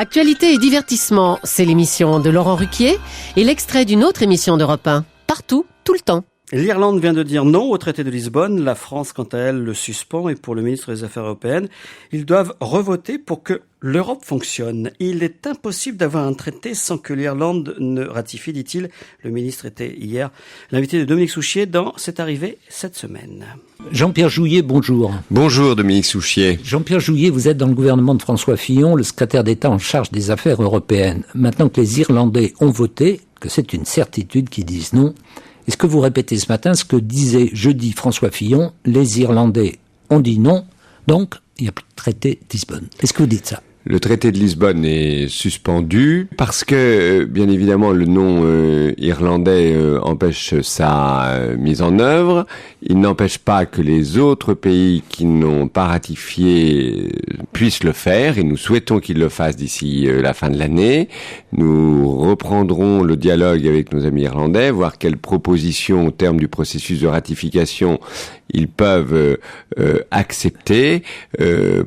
Actualité et divertissement, c'est l'émission de Laurent Ruquier et l'extrait d'une autre émission d'Europe 1. Partout, tout le temps. L'Irlande vient de dire non au traité de Lisbonne. La France, quant à elle, le suspend. Et pour le ministre des Affaires européennes, ils doivent revoter pour que l'Europe fonctionne. Il est impossible d'avoir un traité sans que l'Irlande ne ratifie, dit-il. Le ministre était hier l'invité de Dominique Souchier dans C'est arrivé cette semaine. Jean-Pierre Jouyet, bonjour. Bonjour Dominique Souchier. Jean-Pierre Jouyet, vous êtes dans le gouvernement de François Fillon, le secrétaire d'État en charge des affaires européennes. Maintenant que les Irlandais ont voté, que c'est une certitude qu'ils disent non, est-ce que vous répétez ce matin ce que disait jeudi François Fillon? Les Irlandais ont dit non, donc il n'y a plus de traité de Lisbonne. Est-ce que vous dites ça? Le traité de Lisbonne est suspendu parce que, bien évidemment, le non irlandais empêche sa mise en œuvre. Il n'empêche pas que les autres pays qui n'ont pas ratifié puissent le faire, et nous souhaitons qu'ils le fassent d'ici la fin de l'année. Nous reprendrons le dialogue avec nos amis irlandais, voir quelles propositions au terme du processus de ratification ils peuvent accepter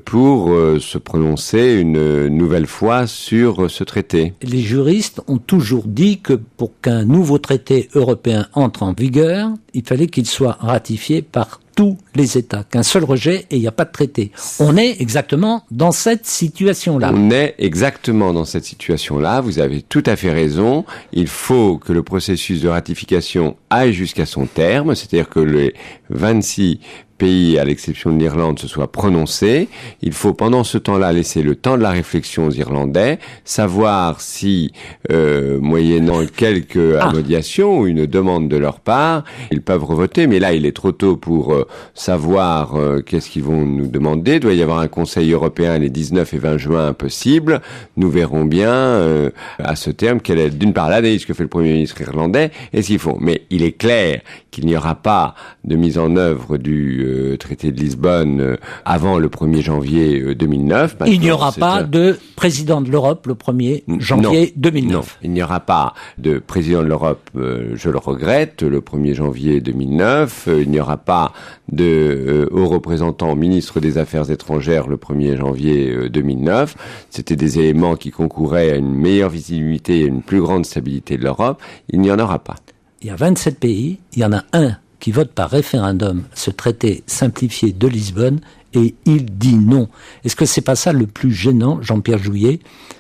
pour se prononcer une nouvelle fois sur ce traité. Les juristes ont toujours dit que pour qu'un nouveau traité européen entre en vigueur, il fallait qu'il soit ratifié par tous les États, qu'un seul rejet et il n'y a pas de traité. On est exactement dans cette situation-là. On est exactement dans cette situation-là, vous avez tout à fait raison. Il faut que le processus de ratification aille jusqu'à son terme, c'est-à-dire que les 26 pays, à l'exception de l'Irlande, se soient prononcés. Il faut pendant ce temps-là laisser le temps de la réflexion aux Irlandais, savoir si, moyennant quelques amodiations ou une demande de leur part, ils peuvent revoter. Mais là, il est trop tôt pour savoir qu'est-ce qu'ils vont nous demander. Il doit y avoir un Conseil européen les 19 et 20 juin possible. Nous verrons bien à ce terme quelle est d'une part l'analyse que fait le Premier ministre irlandais et ce qu'ils font. Mais il est clair qu'il n'y aura pas de mise en œuvre du traité de Lisbonne avant le 1er janvier 2009. Maintenant, il n'y aura pas de président de l'Europe le 1er janvier 2009. Non, il n'y aura pas de président de l'Europe, je le regrette, le 1er janvier 2009. Il n'y aura pas de haut représentant ministre des Affaires étrangères le 1er janvier 2009. C'était des éléments qui concouraient à une meilleure visibilité et une plus grande stabilité de l'Europe. Il n'y en aura pas. Il y a 27 pays, il y en a un qui vote par référendum ce traité simplifié de Lisbonne et il dit non. Est-ce que c'est pas ça le plus gênant, Jean-Pierre Jouyet?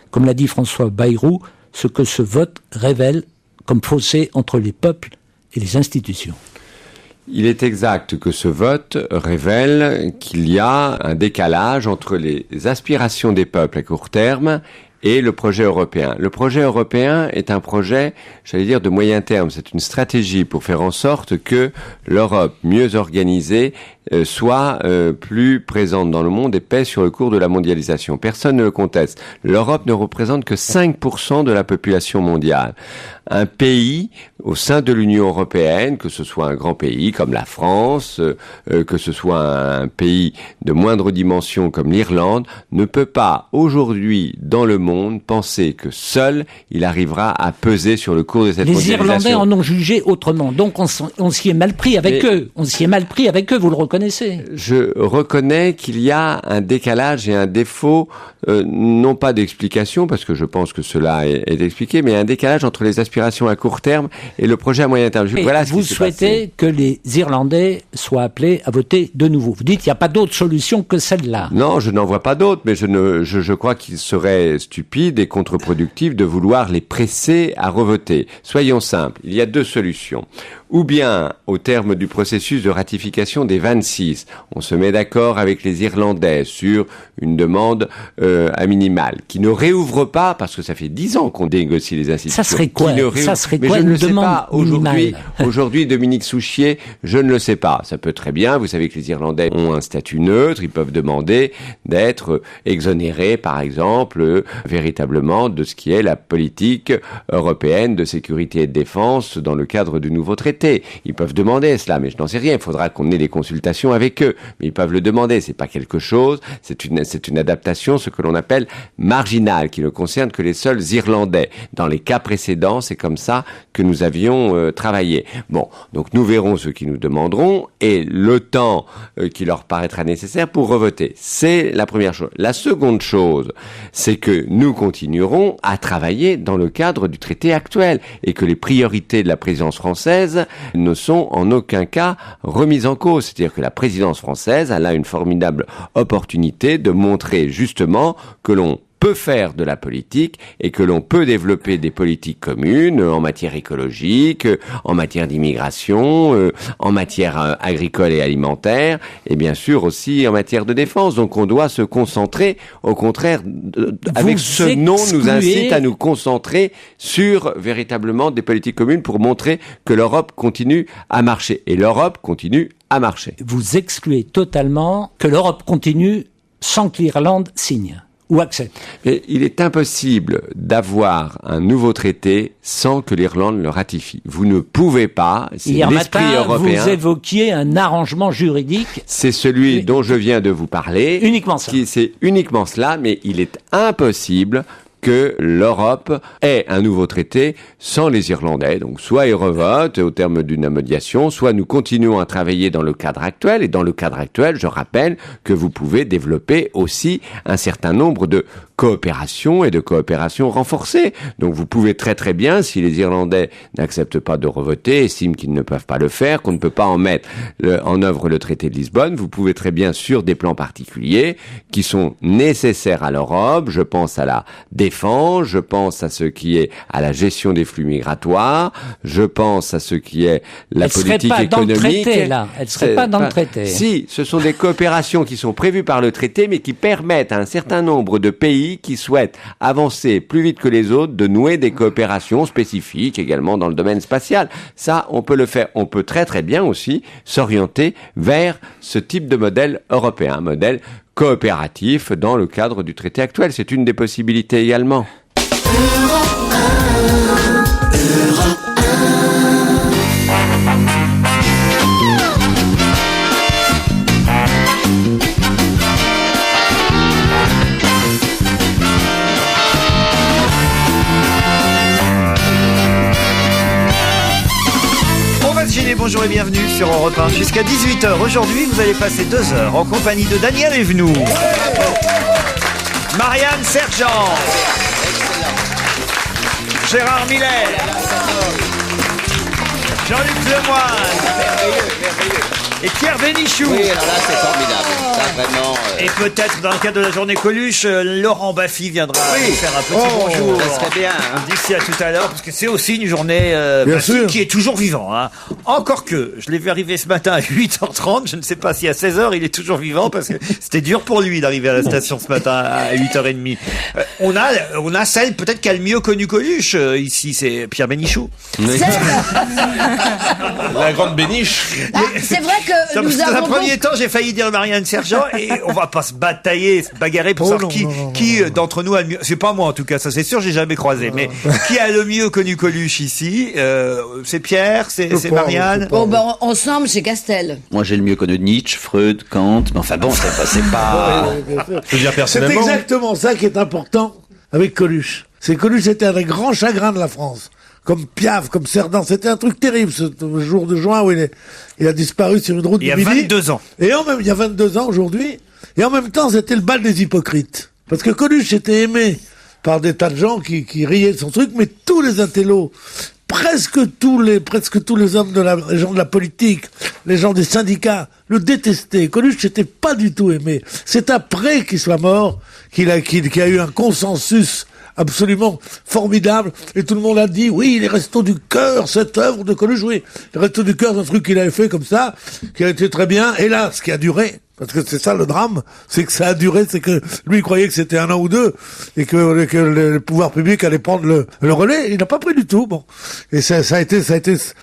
Comme l'a dit François Bayrou, ce que ce vote révèle comme fossé entre les peuples et les institutions. Il est exact que ce vote révèle qu'il y a un décalage entre les aspirations des peuples à court terme et le projet européen. Le projet européen est un projet, j'allais dire, de moyen terme. C'est une stratégie pour faire en sorte que l'Europe, mieux organisée, soit plus présente dans le monde et pèse sur le cours de la mondialisation. Personne ne le conteste. L'Europe ne représente que 5% de la population mondiale. Un pays au sein de l'Union européenne, que ce soit un grand pays comme la France, que ce soit un pays de moindre dimension comme l'Irlande, ne peut pas aujourd'hui dans le monde penser que seul il arrivera à peser sur le cours de cette mondialisation. Les Irlandais en ont jugé autrement, donc on s'y est mal pris avec eux. On s'y est mal pris avec eux, vous le reconnaissez. Je reconnais qu'il y a un décalage et un défaut, non pas d'explication, parce que je pense que cela est expliqué, mais un décalage entre les aspirations à court terme et le projet à moyen terme. Voilà vous souhaitez que les Irlandais soient appelés à voter de nouveau. Vous dites qu'il n'y a pas d'autre solution que celle-là. Non, je n'en vois pas d'autre, mais je crois qu'il serait stupide et contre-productif de vouloir les presser à revoter. Soyons simples, il y a deux solutions. Ou bien, au terme du processus de ratification des 26, on se met d'accord avec les Irlandais sur une demande à minimale, qui ne réouvre pas, parce que ça fait 10 ans qu'on négocie les institutions. Ça serait quoi? Ça serait quoi une demande minimale? Aujourd'hui, Dominique Souchier, je ne le sais pas. Ça peut très bien, vous savez que les Irlandais ont un statut neutre, ils peuvent demander d'être exonérés, par exemple, véritablement de ce qui est la politique européenne de sécurité et de défense dans le cadre du nouveau traité. Ils peuvent demander cela, mais je n'en sais rien. Il faudra qu'on ait des consultations avec eux. Mais ils peuvent le demander. C'est pas quelque chose. C'est une adaptation, ce que l'on appelle marginale, qui ne concerne que les seuls Irlandais. Dans les cas précédents, c'est comme ça que nous avions travaillé. Bon, donc nous verrons ce qu'ils nous demanderont et le temps qui leur paraîtra nécessaire pour revoter. C'est la première chose. La seconde chose, c'est que nous continuerons à travailler dans le cadre du traité actuel et que les priorités de la présidence française ne sont en aucun cas remises en cause. C'est-à-dire que la présidence française, elle a une formidable opportunité de montrer justement que l'on peut faire de la politique et que l'on peut développer des politiques communes en matière écologique, en matière d'immigration, en matière agricole et alimentaire et bien sûr aussi en matière de défense. Donc on doit se concentrer, au contraire, avec ce nom nous incite à nous concentrer sur véritablement des politiques communes pour montrer que l'Europe continue à marcher. Et l'Europe continue à marcher. Vous excluez totalement que l'Europe continue sans que l'Irlande signe ou accepte. Mais il est impossible d'avoir un nouveau traité sans que l'Irlande le ratifie. Vous ne pouvez pas, c'est hier l'esprit matin, européen. vous évoquiez un arrangement juridique. C'est celui dont je viens de vous parler. Uniquement ça. C'est uniquement cela, mais il est impossible que l'Europe ait un nouveau traité sans les Irlandais. Donc soit ils revotent au terme d'une médiation, soit nous continuons à travailler dans le cadre actuel. Et dans le cadre actuel, je rappelle que vous pouvez développer aussi un certain nombre de coopération et de coopération renforcée. Donc vous pouvez très très bien, si les Irlandais n'acceptent pas de revoter, estiment qu'ils ne peuvent pas le faire, qu'on ne peut pas en mettre en œuvre le traité de Lisbonne, vous pouvez très bien sur des plans particuliers qui sont nécessaires à l'Europe, je pense à la défense, je pense à ce qui est à la gestion des flux migratoires, je pense à ce qui est la politique économique. Dans le traité, là. Elle serait pas dans le traité. Si, ce sont des coopérations qui sont prévues par le traité, mais qui permettent à un certain nombre de pays qui souhaitent avancer plus vite que les autres de nouer des coopérations spécifiques également dans le domaine spatial. Ça, on peut le faire. On peut très très bien aussi s'orienter vers ce type de modèle européen, un modèle coopératif dans le cadre du traité actuel. C'est une des possibilités également. Bonjour et bienvenue sur Europe 1. Jusqu'à 18h. Aujourd'hui, vous allez passer 2 heures en compagnie de Daniel Evenou, Marianne Sergent, Gérard Miller, Jean-Luc Lemoyne et Pierre Bénichou. Oui, alors là, c'est formidable. Ça, vraiment. Et peut-être, dans le cadre de la journée Coluche, Laurent Baffy viendra nous faire un petit bonjour. Ça serait bien. Hein. D'ici à tout à l'heure, parce que c'est aussi une journée Baffy qui est toujours vivant. Hein. Encore que, je l'ai vu arriver ce matin à 8h30, je ne sais pas si à 16h il est toujours vivant, parce que c'était dur pour lui d'arriver à la station ce matin à 8h30. On a celle peut-être qui a le mieux connu Coluche ici, c'est Pierre Bénichou. Oui. La grande Béniche. Ah, c'est vrai que nous dans un avons premier temps, j'ai failli dire Marianne Sergent, et on va pas se batailler, se bagarrer pour savoir qui d'entre nous a le mieux. C'est pas moi en tout cas, ça c'est sûr, j'ai jamais croisé. Mais qui a le mieux connu Coluche ici c'est Pierre, c'est Marianne. Bon, ben, ensemble, c'est Castel. Moi, j'ai le mieux connu Nietzsche, Freud, Kant, mais enfin bon, c'est pas... Je veux dire C'est personnellement. exactement ça qui est important avec Coluche. C'est Coluche était un des grands chagrins de la France. Comme Piaf, comme Cerdan, c'était un truc terrible ce jour de juin où il a disparu sur une route Il y a du Midi. 22 ans. Et il y a 22 ans aujourd'hui. Et en même temps, c'était le bal des hypocrites. Parce que Coluche était aimé par des tas de gens qui riaient de son truc, mais tous les intellos, presque tous les hommes les gens de la politique, les gens des syndicats, le détestaient. Coluche n'était pas du tout aimé. C'est après qu'il soit mort qu'il y a eu un consensus absolument formidable, et tout le monde a dit oui, les Restos du Cœur, cette œuvre de Coluche, oui, les Restos du Cœur, c'est un truc qu'il avait fait comme ça, qui a été très bien, et là, ce qui a duré, parce que c'est ça le drame, c'est que ça a duré, c'est que lui il croyait que c'était 1 an ou 2, et que le pouvoir public allait prendre le relais, il n'a pas pris du tout, bon. Et ça a été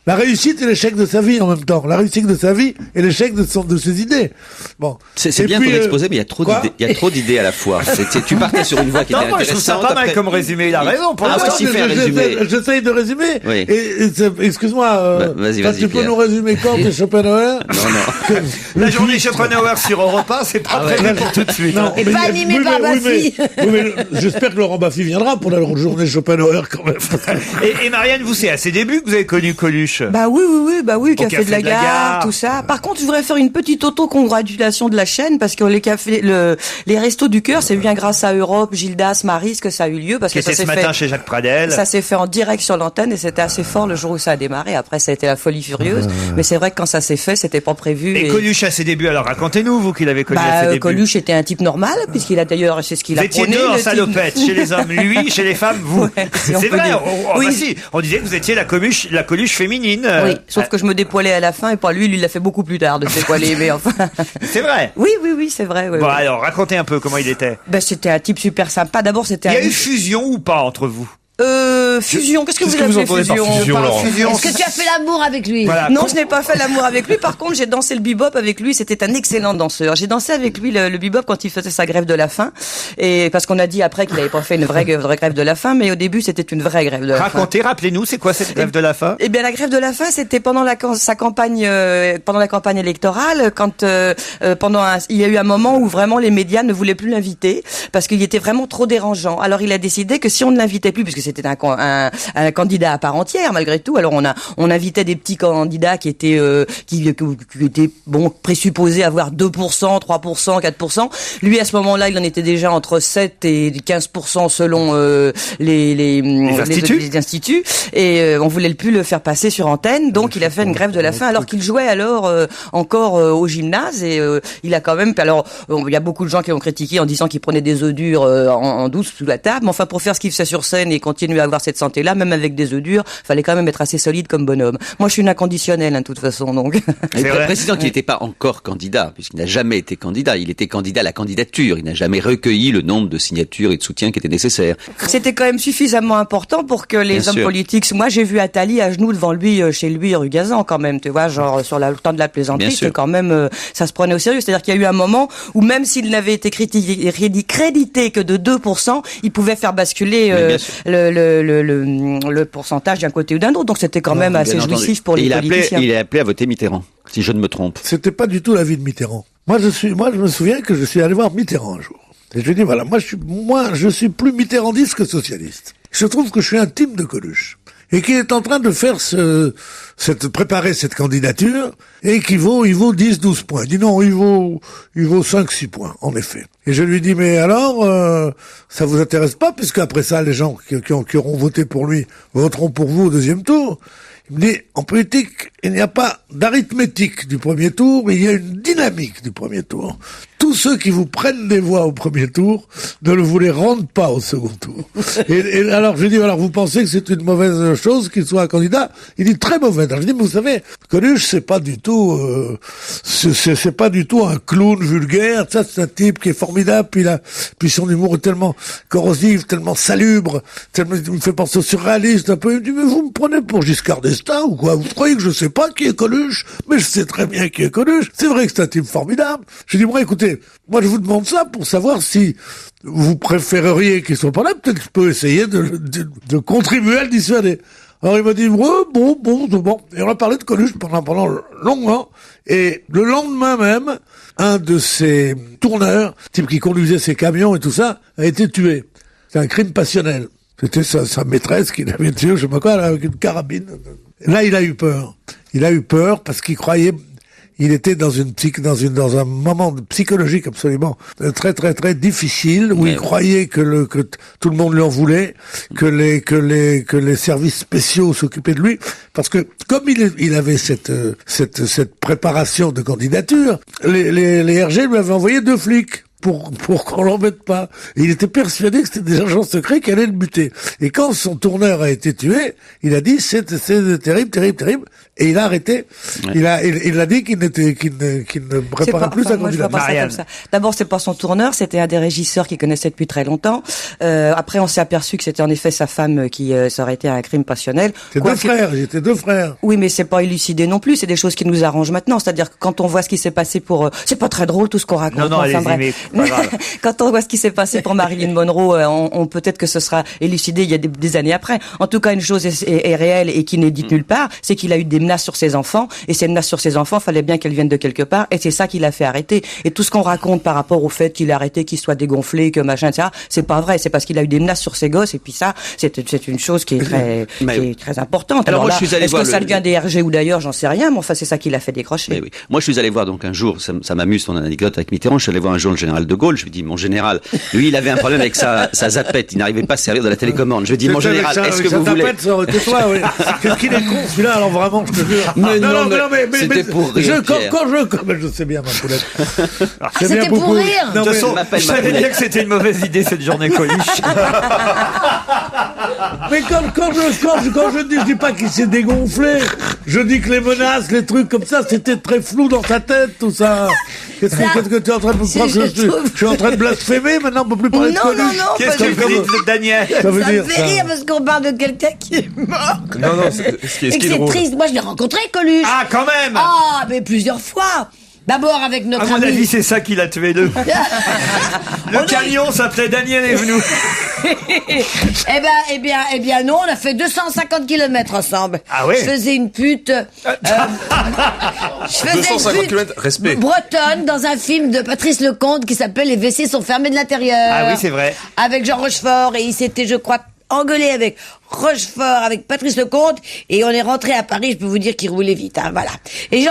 la réussite et l'échec de sa vie en même temps, la réussite de sa vie et l'échec de ses idées. Bon. C'est bien ton exposé, mais il y a trop d'idées à la fois. Tu partais sur une voie qui était Non, moi je trouve ça intéressante. pas mal comme résumé, il a raison. Pour Ah, le aussi faire résumer. J'essaye de résumer. Oui. Excuse-moi, Vas-y, tu peux Pierre. nous résumer Kant et Schopenhauer? Non. La journée Schopenhauer sur Europe 1, c'est pas prévu pour tout de suite. Non, Et pas animé par Baffy. mais j'espère que Laurent Baffy viendra pour la journée Schopenhauer quand même. Et Marianne, vous, c'est à ses débuts que vous avez connu Coluche. Bah oui, Café de la Gare, tout ça. Par contre, je voudrais faire une petite auto-congratulation de la chaîne parce que les Restos du Cœur, c'est bien grâce à Europe, Gildas, Maryse que ça a eu lieu parce que ça s'est fait ce matin chez Jacques Pradel. Ça s'est fait en direct sur l'antenne et c'était assez fort le jour où ça a démarré. Après, ça a été la folie furieuse. Mais c'est vrai que quand ça s'est fait, c'était pas prévu. Et Coluche à ses débuts, alors racontez-nous, vous qui l'avez connu à ses débuts. Coluche était un type normal puisqu'il a d'ailleurs, c'est ce qu'il a prôné. Vous étiez deux en salopette, chez les hommes, lui, chez les femmes, vous. Ouais, si c'est vrai. Oui. Bah si, on disait que vous étiez la Coluche féminine. Oui, sauf que je me dépoilais à la fin et pas lui l'a fait beaucoup plus tard de se dépoiler, mais enfin. C'est vrai. Oui, c'est vrai. Bon, alors, racontez un peu comment il était. C'était un type super sympa. D'abord, c'était Il y a eu fusion ou pas entre vous? Fusion, qu'est-ce que vous appelez fusion? Est-ce que tu as fait l'amour avec lui? Voilà. Non, je n'ai pas fait l'amour avec lui. Par contre, j'ai dansé le bebop avec lui. C'était un excellent danseur. J'ai dansé avec lui le bebop quand il faisait sa grève de la faim. Et parce qu'on a dit après qu'il n'avait pas fait une vraie grève de la faim, mais au début, c'était une vraie grève de la faim. Rappelez-nous, c'est quoi cette grève de la faim? Eh bien, la grève de la faim, c'était pendant la campagne électorale, quand il y a eu un moment où vraiment les médias ne voulaient plus l'inviter parce qu'il était vraiment trop dérangeant. Alors, il a décidé que si on ne l'invitait plus, puisque c'était un candidat à part entière malgré tout. Alors on invitait des petits candidats qui étaient présupposés avoir 2%, 3%, 4%. Lui à ce moment-là, il en était déjà entre 7 et 15% selon les instituts et on voulait plus le faire passer sur antenne. Donc il a fait une grève de la faim alors qu'il jouait alors encore au gymnase et il a quand même il y a beaucoup de gens qui l'ont critiqué en disant qu'il prenait des œufs durs en douce sous la table. Mais enfin pour faire ce qu'il faisait sur scène et continuer à avoir cette santé-là, même avec des œufs durs, fallait quand même être assez solide comme bonhomme. Moi, je suis une inconditionnelle, de toute façon, donc. Précisant qu'il n'était pas encore candidat, puisqu'il n'a jamais été candidat. Il était candidat à la candidature. Il n'a jamais recueilli le nombre de signatures et de soutiens qui étaient nécessaires. C'était quand même suffisamment important pour que les hommes politiques. Moi, j'ai vu Attali à genoux devant lui, chez lui, rue Gazan, quand même. Tu vois, genre sur le temps de la plaisanterie, c'était quand même, ça se prenait au sérieux. C'est-à-dire qu'il y a eu un moment où même s'il n'avait été crédité que de 2%, il pouvait faire basculer le pourcentage d'un côté ou d'un autre. Donc c'était quand même assez jouissif pour les politiciens. Il a appelé à voter Mitterrand, si je ne me trompe. C'était pas du tout l'avis de Mitterrand. Moi, je me souviens que je suis allé voir Mitterrand un jour. Et je lui ai dit, voilà, moi, je suis plus mitterrandiste que socialiste. Je trouve que je suis intime de Coluche. Et qu'il est en train de faire préparer cette candidature, et il vaut 10, 12 points. Il dit non, il vaut 5, 6 points, en effet. Et je lui dis, mais alors, ça vous intéresse pas, puisque après ça, les gens qui auront voté pour lui voteront pour vous au deuxième tour. Il me dit, en politique, il n'y a pas d'arithmétique du premier tour, mais il y a une dynamique du premier tour. Tous ceux qui vous prennent des voix au premier tour ne vous les rendent pas au second tour. Et alors, je lui dis, alors vous pensez que c'est une mauvaise chose qu'il soit un candidat? Il dit, très mauvaise. Alors je dis, mais vous savez, Coluche, c'est pas du tout un clown vulgaire. Ça, c'est un type qui est formidable, puis son humour est tellement corrosif, tellement salubre, il me fait penser au surréaliste un peu. Il me dit, mais vous me prenez pour Giscard d'Estaing ou quoi? Vous croyez que je sais pas qui est Coluche? Mais je sais très bien qui est Coluche. C'est vrai que c'est un type formidable. Je dis, bon, écoutez, moi je vous demande ça pour savoir si vous préféreriez qu'il soit pas là. Peut-être que je peux essayer de contribuer à le dissuader. Alors il m'a dit, ouais, bon. Et on a parlé de Coluche pendant longuement. Et le lendemain même, un de ses tourneurs, type qui conduisait ses camions et tout ça, a été tué. C'est un crime passionnel. C'était sa maîtresse qui l'avait tué, je sais pas quoi, avec une carabine. Et là, il a eu peur. Il a eu peur parce qu'il croyait, il était dans un moment psychologique absolument très très très difficile où il croyait que tout le monde lui en voulait, que les services spéciaux s'occupaient de lui, parce que comme il avait cette préparation de candidature, les RG lui avaient envoyé 2 flics pour qu'on l'embête pas. Et il était persuadé que c'était des agents secrets qui allaient le buter. Et quand son tourneur a été tué, il a dit c'est terrible. Et il a arrêté. Ouais. Il a dit qu'il ne préparait plus sa candidature. D'abord, c'est pas son tourneur, c'était un des régisseurs qu'il connaissait depuis très longtemps. Après, on s'est aperçu que c'était en effet sa femme qui ça aurait été un crime passionnel. J'étais 2 frères. Oui, mais c'est pas élucidé non plus. C'est des choses qui nous arrangent maintenant. C'est-à-dire que quand on voit ce qui s'est passé c'est pas très drôle tout ce qu'on raconte. Non, enfin, bref. Quand on voit ce qui s'est passé pour Marilyn Monroe, on peut-être que ce sera élucidé il y a des années après. En tout cas, une chose est réelle et qui n'est dite nulle part, c'est qu'il a eu des menaces sur ses enfants, et ces menaces sur ses enfants, fallait bien qu'elles viennent de quelque part, et c'est ça qui l'a fait arrêter. Et tout ce qu'on raconte par rapport au fait qu'il a arrêté, qu'il soit dégonflé, que machin, etc., c'est pas vrai. C'est parce qu'il a eu des menaces sur ses gosses, et puis ça, c'est une chose qui est très importante. Alors moi, là, je suis allé voir ça vient des RG ou d'ailleurs, j'en sais rien, mais enfin, c'est ça qui l'a fait décrocher. Mais oui. Moi, je suis allé voir donc un jour, ça m'amuse ton anecdote avec Mitterrand, je suis allé voir un jour le général de Gaulle, je lui dis, mon général, lui, il avait un problème avec sa zapette, il n'arrivait pas à se servir de la télécommande. Je lui dis, mon général, est-ce que vous voulez... Tais-toi, oui. Qu'est-ce qu'il est con, celui-là, alors vraiment, je te jure. Mais non, mais c'était pour rire, je sais bien, ma poulette. C'était pour rire. De toute façon, je savais bien que c'était une mauvaise idée, cette journée Coluche. Mais quand je dis pas qu'il s'est dégonflé, je dis que les menaces, les trucs comme ça, c'était très flou dans sa tête, tout ça. Qu'est-ce que tu es en train de me croire que je suis en train de blasphémer, maintenant on peut plus parler de Coluche? Non, qu'est-ce que vous dites, Daniel? Ça veut ça dire me fait rire parce qu'on parle de quelqu'un qui est mort. Non, ce qui est C'est drôle. triste. Moi, je l'ai rencontré, Coluche. Ah, quand même! Ah, mais plusieurs fois. D'abord avec À notre mon avis, ami. c'est ça qui l'a tué deux. Le camion s'appelait Daniel Evenou. Eh bien, non, on a fait 250 km ensemble. Ah ouais? Je faisais une pute. Je faisais 250 une pute km, respect. bretonne dans un film de Patrice Lecomte qui s'appelait Les WC sont fermés de l'intérieur. Ah oui, c'est vrai. Avec Jean Rochefort, et il s'était, je crois, engueulé avec Rochefort, avec Patrice Lecomte, et on est rentré à Paris. Je peux vous dire qu'il roulait vite, hein, voilà. Et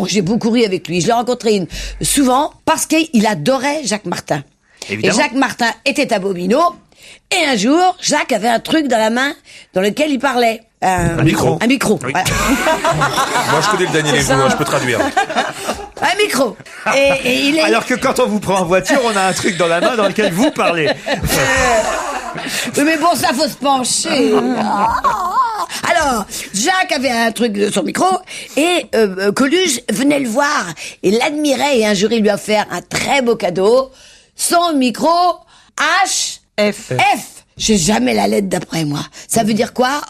j'ai beaucoup ri avec lui. Je l'ai rencontré souvent parce qu'il adorait Jacques Martin. Évidemment. Et Jacques Martin était à Bobino. Et un jour, Jacques avait un truc dans la main dans lequel il parlait. Un micro. Un micro. Oui. Voilà. Moi, je connais le Daniel Evenou, je peux traduire. Un micro. Et il est... Alors que quand on vous prend en voiture, on a un truc dans la main dans lequel vous parlez. Oui, mais bon, ça faut se pencher. Alors, Jacques avait un truc de son micro et Coluche venait le voir et l'admirait, et un jour il lui a offert un très beau cadeau, son micro HF. J'ai jamais la lettre d'après moi. Ça veut dire quoi?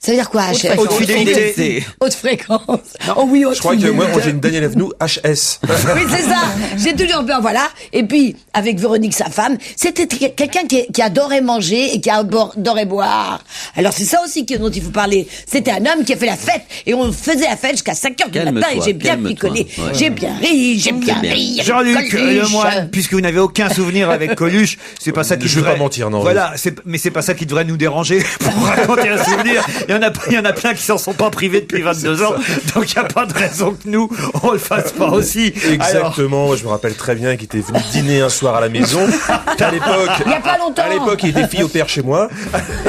Ça veut dire quoi, HF? Haute fidélité. Haute fréquence. Oh oui, haute Je crois que fidélité. moi, j'ai une Daniel Evenou HS. Oui, c'est ça. J'ai toujours peur, voilà. Et puis, avec Véronique, sa femme, c'était quelqu'un qui adorait manger et qui adorait boire. Alors, c'est ça aussi dont il faut parler. C'était un homme qui a fait la fête. Et on faisait la fête jusqu'à 5h du matin. Et j'ai bien picolé. Ouais. J'ai bien ri. Jean-Luc Coluche. Lemoine, puisque vous n'avez aucun souvenir avec Coluche, c'est pas ça qui Je vais devrait... pas mentir, non. Voilà, mais c'est pas ça qui devrait nous déranger pour raconter un souvenir. Il y en a plein qui s'en sont pas privés depuis 22 ans, donc il n'y a pas de raison que nous, on le fasse pas aussi. Exactement, moi, je me rappelle très bien qu'il était venu dîner un soir à la maison. À l'époque, Il y a pas longtemps. À l'époque, il était fille au père chez moi,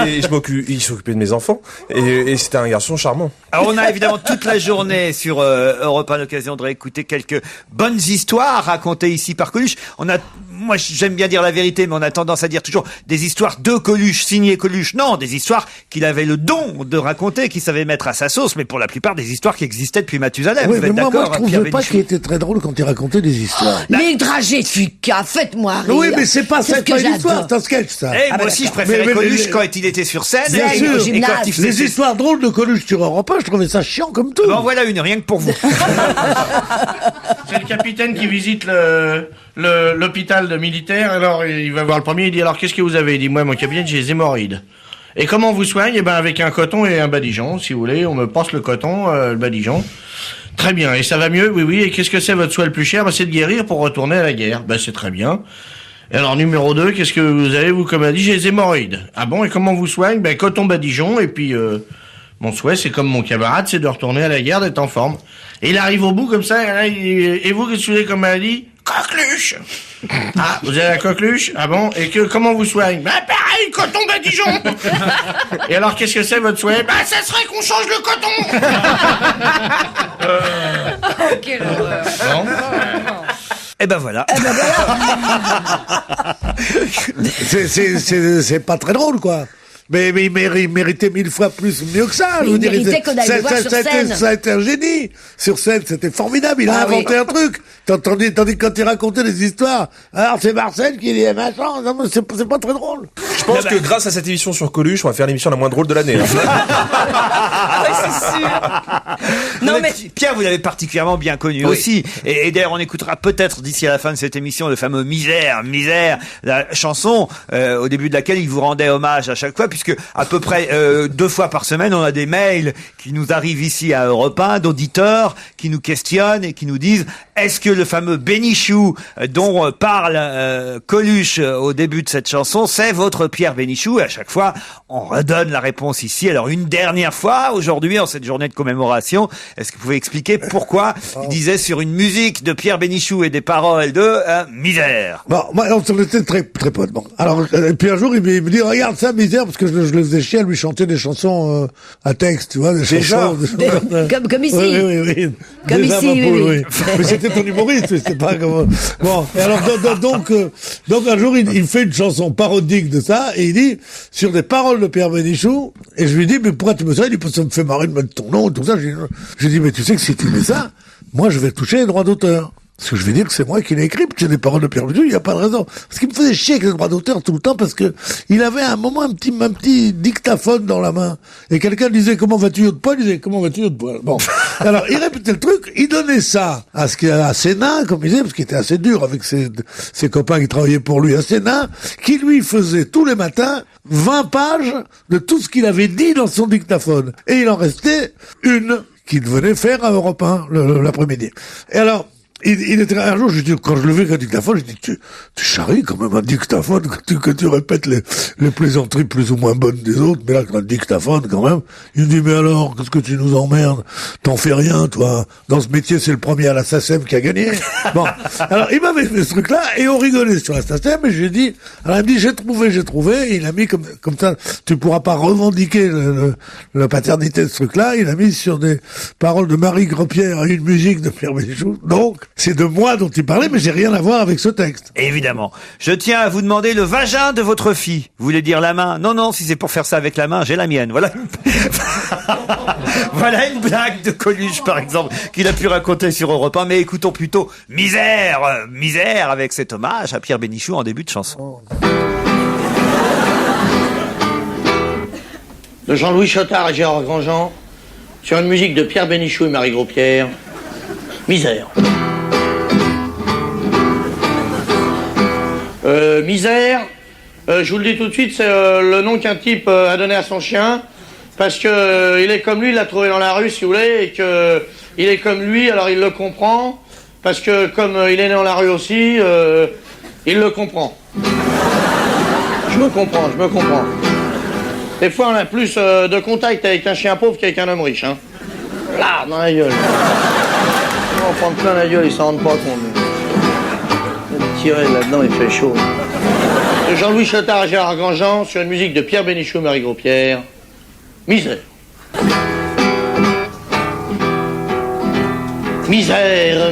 et il s'occupait de mes enfants, et c'était un garçon charmant. Alors on a évidemment toute la journée sur Europe 1 l'occasion de réécouter quelques bonnes histoires racontées ici par Coluche. Moi j'aime bien dire la vérité, mais on a tendance à dire toujours des histoires de Coluche, signées Coluche. Non, des histoires qu'il avait le don de raconter, qu'il savait mettre à sa sauce, mais pour la plupart des histoires qui existaient depuis Mathusalem. Oui, Vous mais êtes moi, d'accord, je trouvais pas qu'il était très drôle quand il racontait des histoires. Les dragées de Fuca, faites-moi rire. Oui, mais c'est pas ce ça, que pas une histoire, j'adore. c'est un sketch, ça. Moi aussi je préférais Coluche quand il était sur scène. Bien sûr. Et quand il faisait Les histoires drôles de Coluche sur Europe 1, je trouvais ça chiant comme tout. Bon, voilà une, rien que pour vous. C'est le capitaine qui visite l'hôpital de militaire. Alors, il va voir le premier, il dit, alors, qu'est-ce que vous avez? Il dit, moi, mon capitaine, j'ai des hémorroïdes. Et comment on vous soigne? Eh ben, avec un coton et un badigeon, si vous voulez. On me passe le coton, le badigeon. Très bien. Et ça va mieux? Oui, oui. Et qu'est-ce que c'est votre soin le plus cher? Ben, c'est de guérir pour retourner à la guerre. Ben, c'est très bien. Et alors, numéro 2, qu'est-ce que vous avez, vous, comme a dit? J'ai des hémorroïdes. Ah bon? Et comment on vous soigne? Ben, coton, badigeon, et puis, mon souhait, c'est comme mon camarade, c'est de retourner à la guerre, d'être en forme. Et il arrive au bout comme ça, et, là, et vous, qu'est-ce que vous avez comme maladie? Coqueluche. Ah, vous avez la coqueluche? Ah bon? Et comment vous soigne? Bah pareil, coton badigeon. Et alors, qu'est-ce que c'est votre souhait? Bah ça serait qu'on change le coton. Oh, quelle horreur. Bon. Et ben voilà. C'est pas très drôle, quoi. Mais il méritait 1000 fois mieux que ça. Il méritait qu'on aille le voir sur scène. Ça a été un génie. Sur scène, c'était formidable. Il a inventé un truc. Tandis que quand il racontait des histoires, alors c'est Marcel qui dit machin, c'est pas très drôle. Je pense que grâce à cette émission sur Coluche, on va faire l'émission la moins drôle de l'année. Ah oui, c'est sûr. Non mais Pierre, vous l'avez particulièrement bien connu aussi. Et d'ailleurs, on écoutera peut-être d'ici à la fin de cette émission le fameux Misère, la chanson au début de laquelle il vous rendait hommage à chaque fois, puisque à peu près 2 fois par semaine, on a des mails qui nous arrivent ici à Europe 1 d'auditeurs qui nous questionnent et qui nous disent: est-ce que le fameux Bénichou dont parle Coluche au début de cette chanson, c'est votre Pierre Bénichou? Et à chaque fois, on redonne la réponse ici. Alors une dernière fois, aujourd'hui, en cette journée de commémoration, est-ce que vous pouvez expliquer pourquoi il disait sur une musique de Pierre Bénichou et des paroles de Misère? Bon, moi, on était très, très potes. Bon. Alors, et puis un jour, il me dit, regarde ça, Misère, parce que je le faisais chier à lui chanter des chansons à texte, tu vois, des chansons. Comme ici. Oui. Comme ici, oui. Mais c'était ton humoriste, c'était pas comme... Bon, et alors, donc un jour, il fait une chanson parodique de ça, et il dit, sur des paroles de Pierre Bénichou, et je lui dis, mais pourquoi tu me ça? Il dit, ça me fait marrer de mettre ton nom, tout ça. J'ai dit, mais tu sais que si tu mets ça, moi, je vais toucher les droits d'auteur. Parce que je vais dire que c'est moi qui l'ai écrit, puis j'ai des paroles de Pierre Bénichou, il n'y a pas de raison. Parce qu'il me faisait chier avec les droits d'auteur tout le temps, parce que il avait à un moment un petit dictaphone dans la main. Et quelqu'un disait, comment vas-tu haut de poil? Il disait, comment vas-tu haut de poil? Bon. Alors, il répétait le truc, il donnait ça à Sénat, comme il disait, parce qu'il était assez dur avec ses copains qui travaillaient pour lui à Sénat, qui lui faisait tous les matins 20 pages de tout ce qu'il avait dit dans son dictaphone. Et il en restait une qu'il venait faire à Europe 1 l'après-midi. Et alors, il était un jour, quand je le vis avec un dictaphone, je dis, tu charries quand même un dictaphone que tu répètes les plaisanteries plus ou moins bonnes des autres, mais là, un dictaphone quand même. Il me dit, mais alors, qu'est-ce que tu nous emmerdes? T'en fais rien, toi. Dans ce métier, c'est le premier à la SACEM qui a gagné. Bon. Alors, il m'avait fait ce truc-là, et on rigolait sur la SACEM, et je lui ai dit, alors il me dit, j'ai trouvé, et il a mis comme ça, tu pourras pas revendiquer la paternité de ce truc-là, il a mis sur des paroles de Marie Grospierre et une musique de Pierre Bénichou. Donc, c'est de moi dont il parlait, mais j'ai rien à voir avec ce texte. Évidemment. Je tiens à vous demander le vagin de votre fille. Vous voulez dire la main? Non, si c'est pour faire ça avec la main, j'ai la mienne. Voilà. Voilà une blague de Coluche, par exemple, qu'il a pu raconter sur Europe 1. Mais écoutons plutôt Misère avec cet hommage à Pierre Bénichou en début de chanson. De Jean-Louis Chotard et Gérard Grandjean, sur une musique de Pierre Bénichou et Marie Grospierre, Misère. Misère, je vous le dis tout de suite, c'est le nom qu'un type a donné à son chien, parce que il est comme lui, il l'a trouvé dans la rue, si vous voulez, et que il est comme lui, alors il le comprend, parce que comme il est né dans la rue aussi, il le comprend. Je me comprends. Des fois, on a plus de contact avec un chien pauvre qu'avec un homme riche, hein. Là, dans la gueule. On prend plein la gueule, ils s'en rendent pas compte. Tirer là-dedans, il fait chaud. De Jean-Louis Chotard et Gérard Grandjean, sur une musique de Pierre Bénichou et Marie Grospierre, Misère. Misère,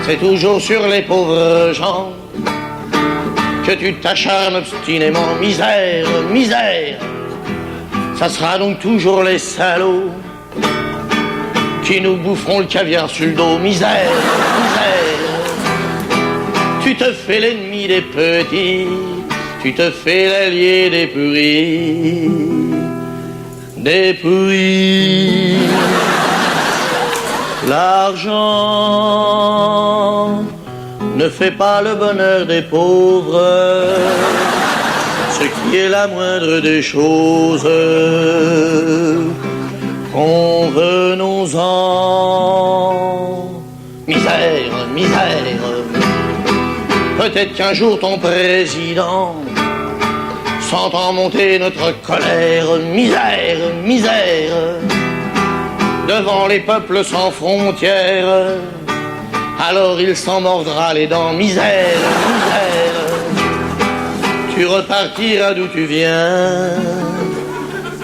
c'est toujours sur les pauvres gens que tu t'acharnes obstinément. Misère, ça sera donc toujours les salauds qui nous boufferont le caviar sur le dos. Misère, tu te fais l'ennemi des petits, tu te fais l'allié des pourris, L'argent ne fait pas le bonheur des pauvres, ce qui est la moindre des choses. Convenons-en. Misère, peut-être qu'un jour ton président sentant monter notre colère. Misère, devant les peuples sans frontières, alors il s'en mordra les dents. Misère, tu repartiras d'où tu viens,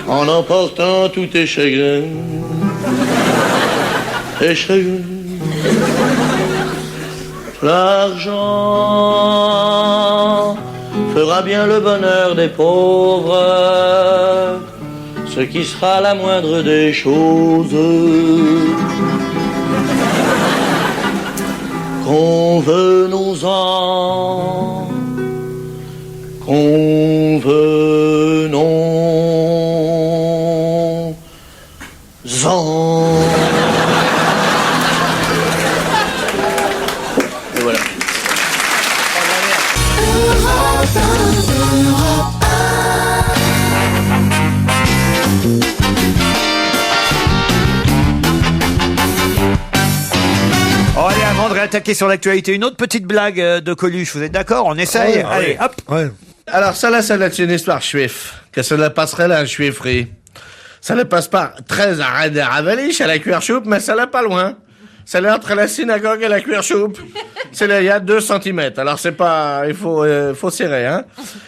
en emportant tous tes chagrins. L'argent fera fera bien le bonheur des pauvres, ce qui sera la moindre des choses. Convenons-en, convenons-en. Et voilà. Oh, allez, avant de réattaquer sur l'actualité, une autre petite blague de Coluche. Vous êtes d'accord? On essaye? Ouais, allez, ouais. hop. Ouais. Alors ça là, c'est une histoire juif. Que cela passerait là, juiferie. Ça ne passe pas très à Ravelich, à la cuir choupe, mais ça n'est pas loin. C'est là entre la synagogue et la cuir choupe. C'est là, il y a 2 centimètres. Alors c'est pas, il faut serrer, hein.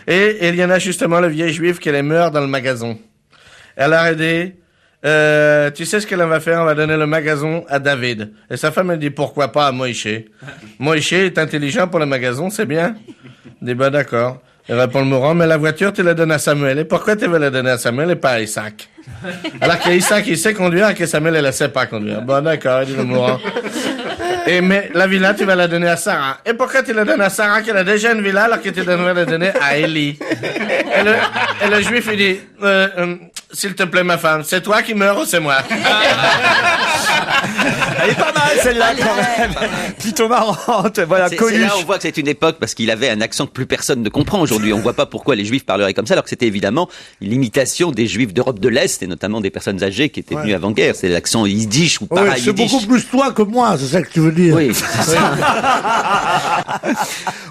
Et il y en a justement le vieil juif qui les meurt dans le magasin. Elle a aidé. Tu sais ce qu'elle va faire? On va donner le magasin à David. Et sa femme, elle dit, pourquoi pas à Moïse? Moïse est intelligent pour le magasin, c'est bien. Elle dit, bah, d'accord. Il répond le mourant, mais la voiture, tu la donnes à Samuel. Et pourquoi tu veux la donner à Samuel et pas à Isaac? Alors qu'Isaac, il sait conduire et que Samuel, elle ne sait pas conduire. Bon, d'accord, il dit le mourant. Mais la villa, tu vas la donner à Sarah. Et pourquoi tu la donnes à Sarah, qu'elle a déjà une villa, alors que tu devrais la donner à Élie? Et le juif, il dit, s'il te plaît, ma femme, c'est toi qui meurs ou c'est moi? Elle est pas mal, celle-là, quand même. Plutôt marrante. Voilà, c'est Coluche. là on voit que c'est une époque parce qu'il avait un accent que plus personne ne comprend aujourd'hui. On voit pas pourquoi les Juifs parleraient comme ça, alors que c'était évidemment l'imitation des Juifs d'Europe de l'Est et notamment des personnes âgées qui étaient venues avant-guerre. C'est l'accent yiddish ou para c'est beaucoup plus toi que moi, c'est ça que tu veux dire. Oui.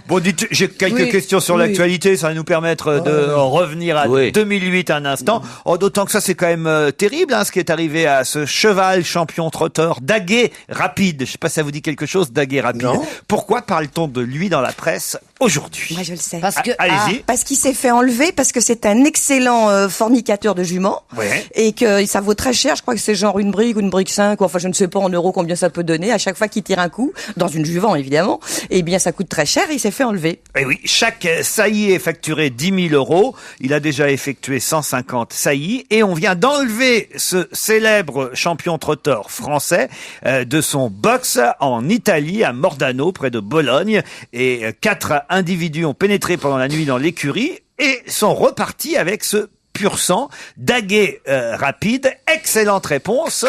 Bon, dites, j'ai quelques questions sur l'actualité, ça va nous permettre de revenir à 2008 un instant. Oh, d'autant que ça, c'est quand même terrible, hein, ce qui est arrivé à ce cheval champion trotteur, Daguet Rapide. Je sais pas si ça vous dit quelque chose, Daguet Rapide. Non. Pourquoi parle-t-on de lui dans la presse aujourd'hui? Moi, je le sais. Allez-y. Parce qu'il s'est fait enlever, parce que c'est un excellent fornicateur de juments. Ouais. Et que ça vaut très cher. Je crois que c'est genre une brique ou une brique 5, ou enfin, je ne sais pas en euros combien ça peut donner. À chaque fois qu'il tire un coup, dans une jument, évidemment, eh bien, ça coûte très cher et il s'est fait enlever. Eh oui, chaque saillie est facturé 10 000 euros. Il a déjà effectué 150 saillies et on vient d'enlever ce célèbre champion trotteur français de son box en Italie, à Mordano, près de Bologne. Et 4 individus ont pénétré pendant la nuit dans l'écurie et sont repartis avec ce pur sang. Daguet Rapide. Excellente réponse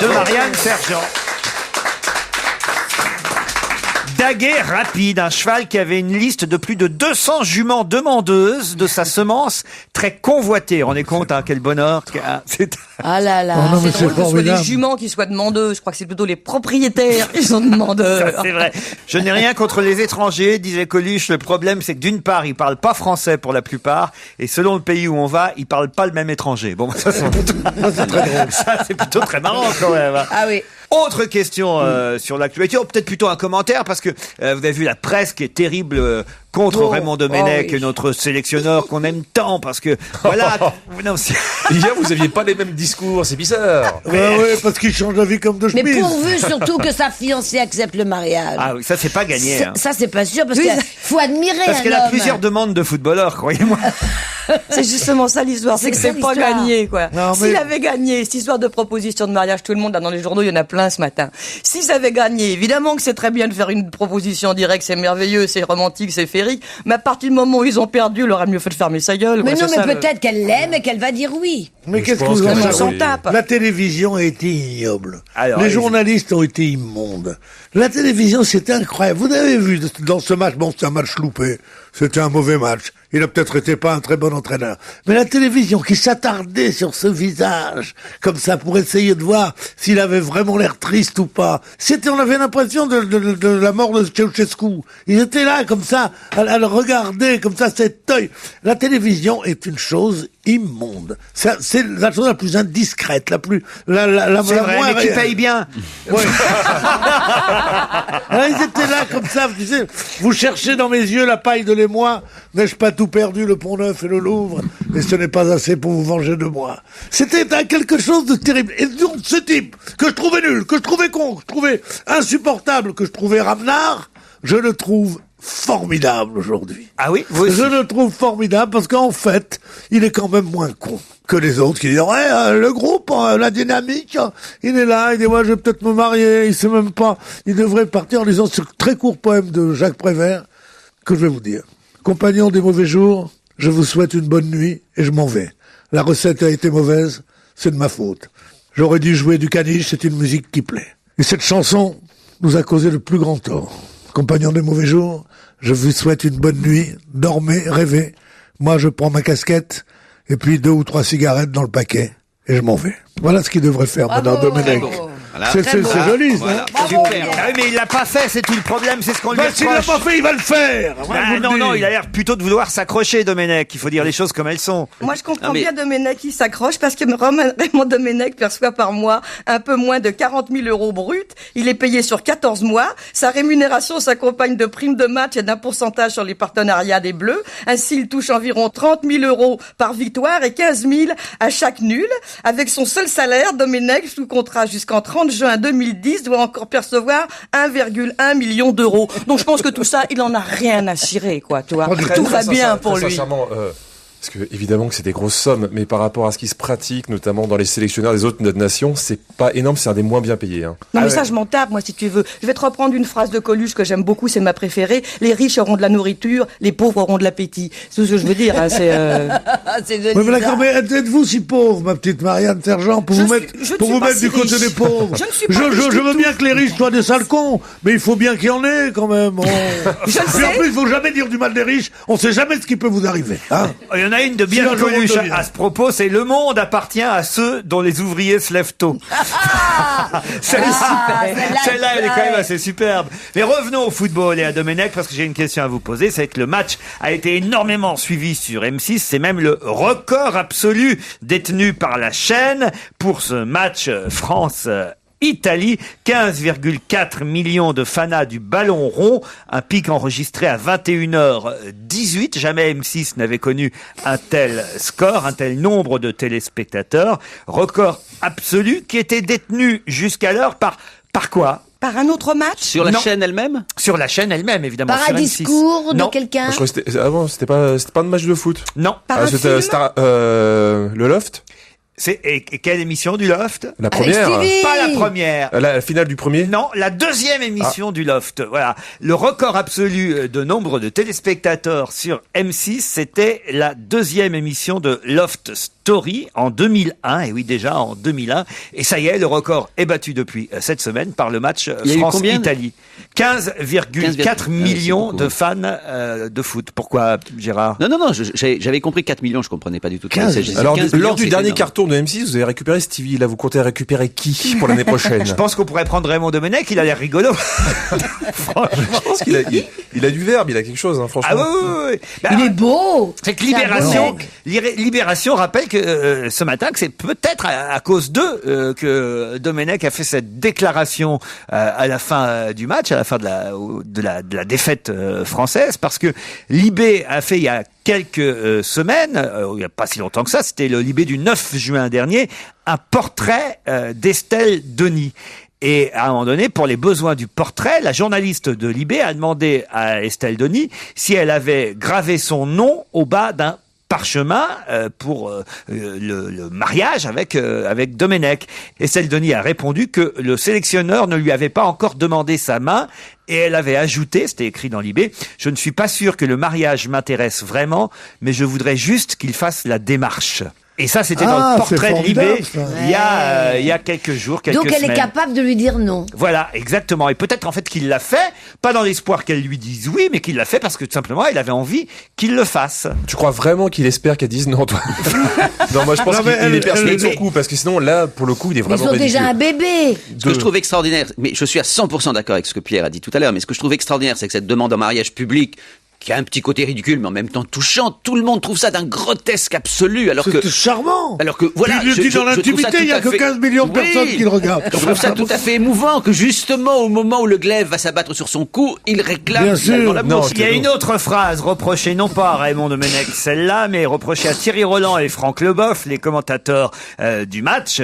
de Marianne Sergent. Daguet Rapide, un cheval qui avait une liste de plus de 200 juments demandeuses de sa semence, très convoitée. On est compte, hein, quel bonheur. Ah là là, Oh non, mais c'est c'est drôle que ce soit formidable. les juments qui soient demandeuses. Je crois que c'est plutôt les propriétaires qui sont demandeurs. Ça, c'est vrai. Je n'ai rien contre les étrangers, disait Coluche. Le problème, c'est que d'une part, ils parlent pas français pour la plupart, et selon le pays où on va, ils parlent pas le même étranger. Bon, ça, c'est très drôle. Ça, c'est plutôt très marrant quand même. Ah oui. Autre question sur l'actualité, ou peut-être plutôt un commentaire, parce que vous avez vu la presse qui est terrible contre Raymond Domenech, notre sélectionneur qu'on aime tant, parce que voilà. Non, hier, vous aviez pas les mêmes discours, c'est bizarre. Ouais, parce qu'il change d'avis comme de Mais chemise. pourvu surtout que sa fiancée accepte le mariage. Ah oui, ça c'est pas gagné. Hein. Ça c'est pas sûr parce qu'il faut admirer Parce un qu'elle a homme. plusieurs demandes de footballeurs, croyez-moi. C'est justement ça l'histoire, c'est que c'est pas l'histoire. gagné, quoi. Non, mais- S'il avait gagné, cette histoire de proposition de mariage, tout le monde, là, dans les journaux, il y en a plein ce matin. S'ils avaient gagné, évidemment que c'est très bien de faire une proposition directe, c'est merveilleux, c'est romantique, c'est féerique, mais à partir du moment où ils ont perdu, il aurait mieux fait de fermer sa gueule. Mais quoi, non, c'est mais ça, le- peut-être qu'elle l'aime et qu'elle va dire oui. Mais qu'est-ce que pense vous en que savez? on s'en tape. La télévision a été ignoble. Alors, les allez-y. journalistes ont été immondes. La télévision, c'était incroyable. Vous avez vu dans ce match, bon, c'était un match loupé. C'était un mauvais match. Il a peut-être été pas un très bon entraîneur. Mais la télévision qui s'attardait sur ce visage, comme ça, pour essayer de voir s'il avait vraiment l'air triste ou pas. On avait l'impression de la mort de Ceausescu. Ils étaient là, comme ça, à le regarder, comme ça, cet œil. La télévision est une chose immonde. C'est la chose la plus indiscrète, la plus, C'est vrai, moins mais tu réelle. payes bien. Ouais. Alors, ils étaient là comme ça, tu sais, vous cherchez dans mes yeux la paille de l'émoi, n'ai-je pas tout perdu, le Pont-Neuf et le Louvre, et ce n'est pas assez pour vous venger de moi. C'était quelque chose de terrible. Et donc, ce type, que je trouvais nul, que je trouvais con, que je trouvais insupportable, que je trouvais ramenard, je le trouve formidable aujourd'hui. Ah oui, vous aussi. Je le trouve formidable parce qu'en fait, il est quand même moins con que les autres qui disent le groupe, la dynamique, il est là, il dit je vais peut-être me marier, il sait même pas. Il devrait partir en lisant ce très court poème de Jacques Prévert que je vais vous dire. Compagnons des mauvais jours, je vous souhaite une bonne nuit et je m'en vais. La recette a été mauvaise, c'est de ma faute. J'aurais dû jouer du caniche, c'est une musique qui plaît. Et cette chanson nous a causé le plus grand tort. Compagnons des mauvais jours, je vous souhaite une bonne nuit, dormez, rêvez. Moi, je prends ma casquette, et puis 2 ou 3 cigarettes dans le paquet, et je m'en vais. Voilà ce qu'il devrait faire, Madame Domenech. Voilà. C'est joli, ça. Voilà. Super. Ah oui, mais il l'a pas fait, c'est tout le problème, c'est ce qu'on lui reproche. S'il l'a pas fait, il va le faire. Non, il a l'air plutôt de vouloir s'accrocher, Domenech. Il faut dire les choses comme elles sont. Moi, je comprends bien Domenech qui s'accroche parce que Raymond Domenech perçoit par mois un peu moins de 40 000 euros bruts. Il est payé sur 14 mois. Sa rémunération s'accompagne de primes de match et d'un pourcentage sur les partenariats des Bleus. Ainsi, il touche environ 30 000 euros par victoire et 15 000 à chaque nul. Avec son seul salaire, Domenech, sous contrat jusqu'en 30 juin 2010, doit encore percevoir 1,1 million d'euros. Donc je pense que tout ça, il en a rien à cirer, quoi, tu vois. Tout va bien pour lui. Sincèrement, parce que évidemment que c'est des grosses sommes, mais par rapport à ce qui se pratique, notamment dans les sélectionneurs des autres nations, c'est pas énorme, c'est un des moins bien payés. Hein. Non mais ça je m'en tape, moi, si tu veux. Je vais te reprendre une phrase de Coluche que j'aime beaucoup, c'est ma préférée. Les riches auront de la nourriture, les pauvres auront de l'appétit. C'est ce que je veux dire. Hein, c'est oui, mais d'accord, mais êtes-vous si pauvre, ma petite Marianne Sergent, pour vous mettre du côté des pauvres? Je veux bien que les riches soient des sales cons, mais il faut bien qu'il y en ait quand même. Puis en plus, il faut jamais dire du mal des riches. On sait jamais ce qui peut vous arriver. Hein. Il y en a une de bien connue à ce propos, c'est le monde appartient à ceux dont les ouvriers se lèvent tôt. Celle-là, elle est quand même assez superbe. Mais revenons au football et à Domenech, parce que j'ai une question à vous poser. C'est que le match a été énormément suivi sur M6. C'est même le record absolu détenu par la chaîne pour ce match France-Italie, 15,4 millions de fanas du ballon rond, un pic enregistré à 21h18. Jamais M6 n'avait connu un tel score, un tel nombre de téléspectateurs. Record absolu qui était détenu jusqu'alors par quoi? Par un autre match? Sur la chaîne elle-même? Sur la chaîne elle-même, évidemment. Par un discours de quelqu'un? Je crois que c'était pas un match de foot. Non. Par un film? Le Loft. Et quelle émission du Loft? La première. Pas la première. La finale du premier? Non, la deuxième émission du Loft. Voilà. Le record absolu de nombre de téléspectateurs sur M6, c'était la deuxième émission de Loft Story en 2001. Et oui, déjà en 2001. Et ça y est, le record est battu depuis cette semaine par le match France-Italie. 15,4 millions de fans de foot. Pourquoi, Gérard? Non, j'avais compris 4 millions, je comprenais pas du tout. 15. Alors, lors du dernier carton de M6, vous avez récupéré Stevie. Là, vous comptez récupérer qui pour l'année prochaine? Je pense qu'on pourrait prendre Raymond Domenech, il a l'air rigolo. Franchement, je pense qu'il a du verbe, il a quelque chose, hein, franchement. Ah oui. Il est beau. C'est que Libération rappelle que ce matin, que c'est peut-être à cause d'eux que Domenech a fait cette déclaration à la fin du match, à la fin de la défaite française, parce que Libé a fait il y a quelques semaines, il n'y a pas si longtemps que ça, c'était le Libé du 9 juin dernier, un portrait d'Estelle Denis. Et à un moment donné, pour les besoins du portrait, la journaliste de Libé a demandé à Estelle Denis si elle avait gravé son nom au bas d'un parchemin pour le mariage avec Domenech. Estelle Denis a répondu que le sélectionneur ne lui avait pas encore demandé sa main. Et elle avait ajouté, c'était écrit dans Libé, « Je ne suis pas sûr que le mariage m'intéresse vraiment, mais je voudrais juste qu'il fasse la démarche. » Et ça, c'était dans le portrait de Libé, il y a quelques jours, quelques semaines. Donc elle est capable de lui dire non. Voilà, exactement. Et peut-être en fait qu'il l'a fait, pas dans l'espoir qu'elle lui dise oui, mais qu'il l'a fait parce que tout simplement, il avait envie qu'il le fasse. Tu crois vraiment qu'il espère qu'elle dise non, toi? Non, moi je pense qu'il est persuadé de son coup, parce que sinon là, pour le coup, il est vraiment ridicule. Ils ont déjà un bébé. Ce que je trouve extraordinaire, mais je suis à 100% d'accord avec ce que Pierre a dit tout à l'heure, mais ce que je trouve extraordinaire, c'est que cette demande en mariage public, qui a un petit côté ridicule, mais en même temps touchant. Tout le monde trouve ça d'un grotesque absolu, alors que... C'est charmant. Alors que, voilà. Il le dit dans l'intimité, il n'y a que 15 millions de personnes qui le regardent. Je trouve ça tout à fait émouvant que justement, au moment où le glaive va s'abattre sur son cou, il réclame finalement la bourse. Il y a une autre phrase reprochée, non pas à Raymond Domenech, celle-là, mais reprochée à Thierry Roland et Franck Leboeuf, les commentateurs du match,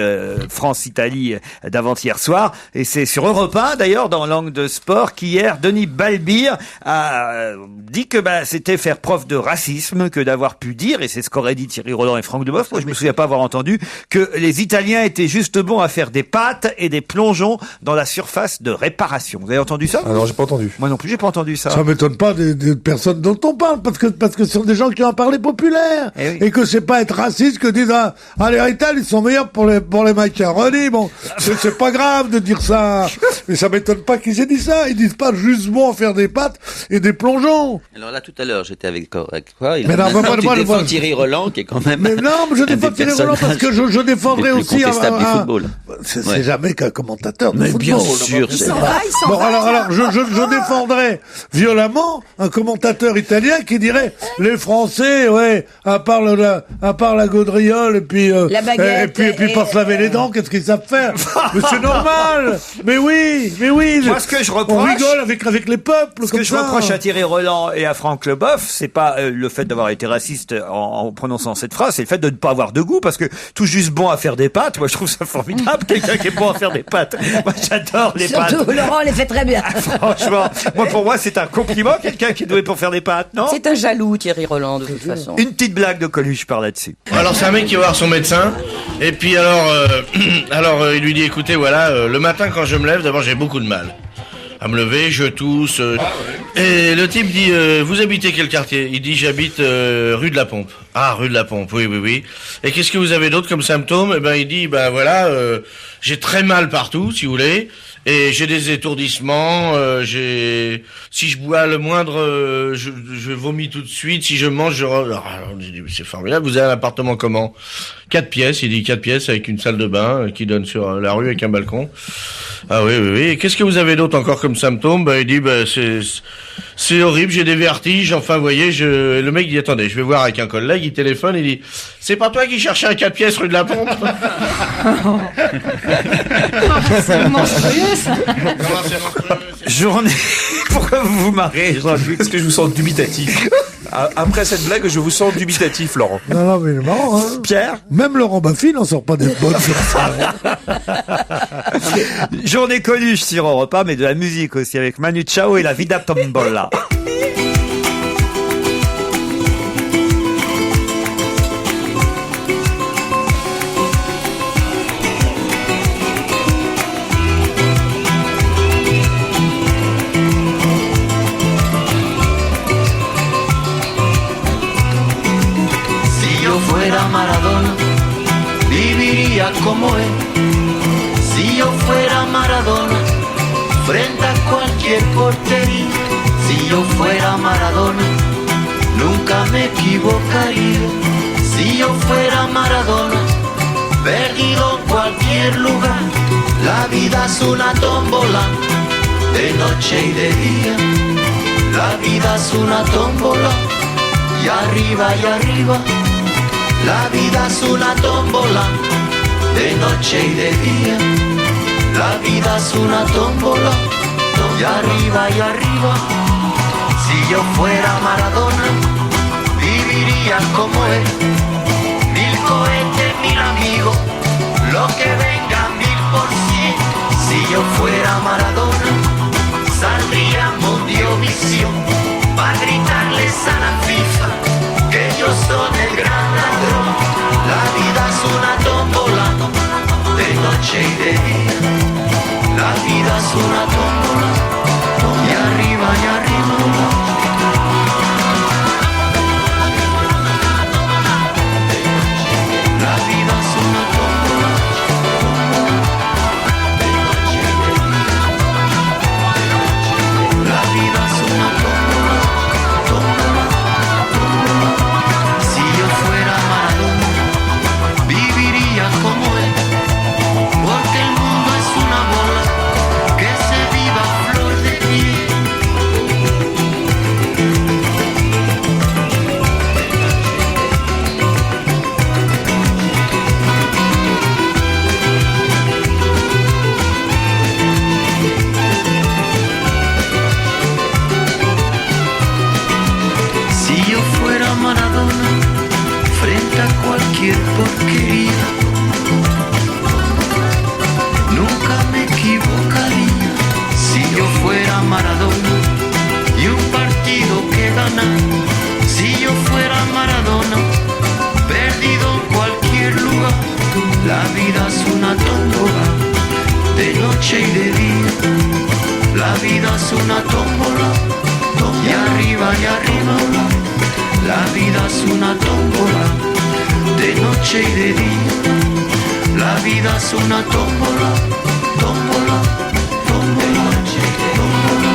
France-Italie d'avant-hier soir. Et c'est sur Europe 1, d'ailleurs, dans l'angle de sport, qu'hier, Denis Balbir a dit que c'était faire preuve de racisme que d'avoir pu dire, et c'est ce qu'auraient dit Thierry Roland et Franck Leboeuf, moi je me souviens pas avoir entendu, que les Italiens étaient juste bons à faire des pâtes et des plongeons dans la surface de réparation. Vous avez entendu ça? Ah non, j'ai pas entendu. Moi non plus, j'ai pas entendu ça. Ça m'étonne pas des personnes dont on parle, parce que ce sont des gens qui ont un parler populaire. Et que c'est pas être raciste que disent, les Italiens, ils sont meilleurs pour les macaroni. Bon, c'est pas grave de dire ça. Mais ça m'étonne pas qu'ils aient dit ça. Ils disent pas juste bon à faire des pâtes et des plongeons. Alors là, tout à l'heure, j'étais avec quoi? Mais non, tu défends Thierry Roland, qui est quand même... Mais non, mais je défends Thierry Roland parce que je défendrai aussi du football. C'est jamais qu'un commentateur de football. Bien sûr. Bon, alors, je défendrai violemment un commentateur italien qui dirait les Français, à part la gaudriole et puis la baguette et puis pas se laver les dents, qu'est-ce qu'ils savent faire? Mais c'est normal. Mais oui. Moi, ce que je reproche, on rigole avec les peuples. Ce que je reproche à Thierry Roland et à Franck Leboeuf, c'est pas le fait d'avoir été raciste en prononçant cette phrase, c'est le fait de ne pas avoir de goût, parce que tout juste bon à faire des pâtes, moi je trouve ça formidable, quelqu'un qui est bon à faire des pâtes. Moi j'adore les pâtes. Surtout Laurent les fait très bien. Franchement, pour moi c'est un compliment, quelqu'un qui est doué pour faire des pâtes, non? C'est un jaloux, Thierry Roland, de toute façon. Une petite blague de Coluche par là-dessus. Alors c'est un mec qui va voir son médecin, et puis alors il lui dit, écoutez, voilà, le matin quand je me lève, d'abord j'ai beaucoup de mal à me lever, je tousse. Et le type dit, vous habitez quel quartier? Il dit, j'habite rue de la Pompe. Ah, rue de la Pompe, oui. Et qu'est-ce que vous avez d'autre comme symptômes? Il dit, voilà, j'ai très mal partout, si vous voulez. Et j'ai des étourdissements, si je bois le moindre, je vomis tout de suite, si je mange, alors, j'ai dit, c'est formidable, vous avez un appartement comment? 4 pièces, il dit 4 pièces avec une salle de bain qui donne sur la rue avec un balcon. Ah oui. Et qu'est-ce que vous avez d'autre encore comme symptômes? Il dit, c'est horrible, j'ai des vertiges, enfin, vous voyez, le mec dit, attendez, je vais voir avec un collègue, il téléphone, il dit, c'est pas toi qui cherchais un 4 pièces rue de la Pompe? C'est monstrueux, ça. Journée. Pourquoi vous vous marrez, Jean-Luc? Parce que je vous sens dubitatif. Après cette blague, je vous sens dubitatif, Laurent. Non, mais il est marrant, hein. Pierre? Même Laurent Baffy n'en sort pas des bonnes sur ça. Journée Coluche sur Europe 1, mais de la musique aussi, avec Manu Chao et la Vida Tombola. Maradona, viviría como él. Si yo fuera Maradona, frente a cualquier portería. Si yo fuera Maradona, nunca me equivocaría. Si yo fuera Maradona, perdido en cualquier lugar. La vida es una tómbola, de noche y de día. La vida es una tómbola, y arriba y arriba. La vida es una tómbola, de noche y de día. La vida es una tómbola, y arriba y arriba. Si yo fuera Maradona, viviría como él. 1000 cohetes, 1000 amigos, lo que venga 1000%. Si yo fuera Maradona, saldría a Mundiovisión, para gritarles a la FIFA que ellos son el gran ladrón. La vida es una tómbola, de noche y de día. La vida es una tómbola, y arriba y arriba. La vida es una tómbola, de noche y de día. La vida es una tómbola, tómbola, tómbola. Si yo fuera Maradona, viviría como él, porque el mundo es una bola que se dio cualquier porquería. Nunca me equivocaría si yo fuera Maradona y un partido que ganar. Si yo fuera Maradona, perdido en cualquier lugar. La vida es una tómbola, de noche y de día. La vida es una tómbola, y arriba y arriba. La vida es una tómbola, de noche y de día. La vida es una tómbola, tómbola, tómbola, tómbola.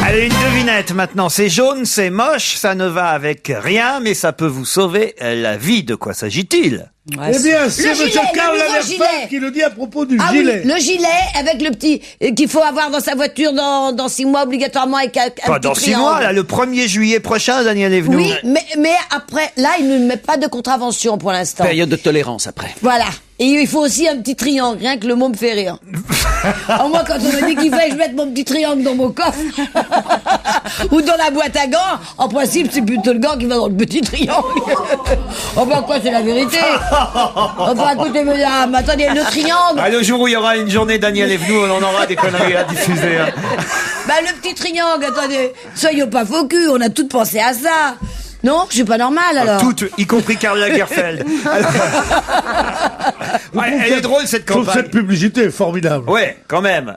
Allez, une devinette maintenant. C'est jaune, c'est moche, ça ne va avec rien, mais ça peut vous sauver la vie. De quoi s'agit-il? Eh bien, c'est M. Karl Lagerfeld qui le dit à propos du gilet. Oui, le gilet avec le petit qu'il faut avoir dans sa voiture dans 6 mois obligatoirement avec un Pas petit dans 6 triangle. mois, là, le 1er juillet prochain, Daniel Evenou. Oui, mais après, là, il ne met pas de contravention pour l'instant. Période de tolérance après. Voilà. Et il faut aussi un petit triangle, rien que le mot me fait rire. Alors moi, quand on m'a dit qu'il fallait que je mette mon petit triangle dans mon coffre, ou dans la boîte à gants, en principe, c'est plutôt le gant qui va dans le petit triangle. Enfin, quoi, c'est la vérité. Enfin, écoutez, madame, attendez, le triangle. Ah, le jour où il y aura une journée Daniel Evenou, on en aura des conneries à diffuser. Hein. Bah, le petit triangle, attendez, soyons pas faux cul, on a toutes pensé à ça. Non, je suis pas normal alors. Toutes, y compris Karl Lagerfeld. Ouais, elle est drôle cette Je trouve campagne. cette publicité est formidable. Ouais, quand même.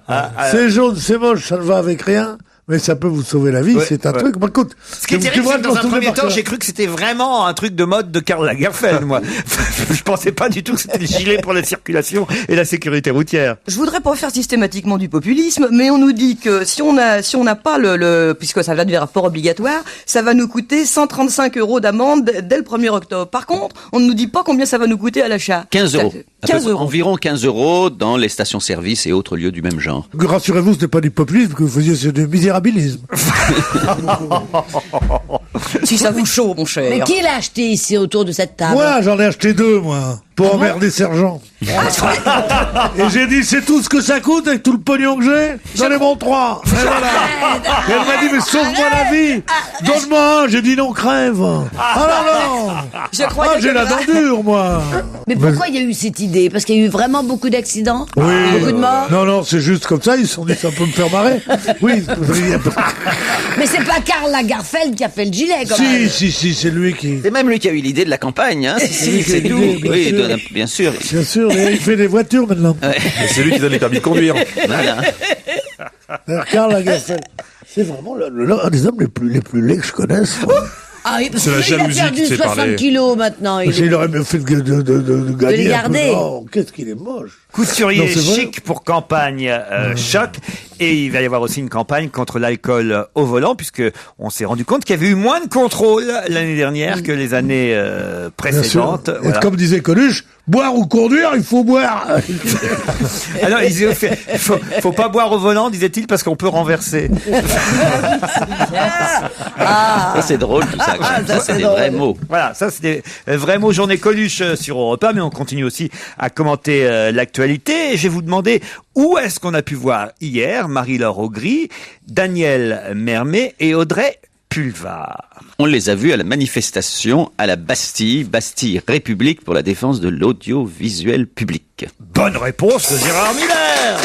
C'est jaune, c'est moche, ça ne va avec rien, mais ça peut vous sauver la vie, Ouais, c'est un ouais. truc. Bah, écoute, Ce qui est terrible, c'est que dans un premier temps, j'ai cru que c'était vraiment un truc de mode de Karl Lagerfeld, moi. Je pensais pas du tout que c'était des gilets pour la circulation et la sécurité routière. Je voudrais pas faire systématiquement du populisme, mais on nous dit que si on n'a pas puisque ça va de rapport obligatoire, ça va nous coûter 135 € d'amende dès le 1er octobre. Par contre, on ne nous dit pas combien ça va nous coûter à l'achat. 15 euros. 15 euros. Environ 15 euros dans les stations-service et autres lieux du même genre. Rassurez-vous, ce n'est pas du populisme que vous faisiez, c'est du misérabilisme. Si ça vous chaud, mon cher. Mais qui l'a acheté ici autour de cette table? Moi, j'en ai acheté 2, moi, pour emmerder Sergent. Et j'ai dit, c'est tout ce que ça coûte avec tout le pognon que j'ai? Donnez-moi 3. Et voilà. Et elle m'a dit, mais sauve-moi la vie. Donne-moi un. J'ai dit, non, crève. Ah non, non. J'ai la dent dure, moi. Mais pourquoi il y a eu cette idée? Parce qu'il y a eu vraiment beaucoup d'accidents? Oui. Beaucoup de morts? Non, non, c'est juste comme ça, ils se sont dit, ça peut me faire marrer. Oui. Mais c'est pas Karl Lagerfeld qui a fait le gilet, quand même. Si, c'est lui qui... C'est même lui qui a eu l'idée de la campagne, hein. Si, c'est qui a eu tout. l'idée, Bien sûr. Bien sûr, mais il fait des voitures maintenant. Ouais. Et c'est lui qui donne les permis de conduire. Voilà. Alors, Karl Lagerfeld, c'est vraiment un des hommes les plus laids que je connaisse. Ah oui, parce C'est la qu'il a jalousie perdu qui fait 60 parler. kilos maintenant. Il aurait mieux fait de gagner les un peu. garder. Oh, qu'est-ce qu'il est moche. Couturier Non, c'est vrai. chic pour campagne choc. Et il va y avoir aussi une campagne contre l'alcool au volant, puisque on s'est rendu compte qu'il y avait eu moins de contrôle l'année dernière que les années Bien sûr. précédentes. Et Voilà. comme disait Coluche, boire ou conduire, il faut boire. Alors, il faut pas boire au volant, disait-il, parce qu'on peut renverser. Ça, c'est drôle, tout ça. Ça, c'est des vrais mots. Voilà, ça c'est des vrais mots. Journée Coluche sur Europe 1, mais on continue aussi à commenter l'actualité. Et je vais vous demander où est-ce qu'on a pu voir hier Marie-Laure Augry, Daniel Mermet et Audrey Pulvar. On les a vus à la manifestation à la Bastille République pour la défense de l'audiovisuel public. Bonne réponse de Gérard Miller.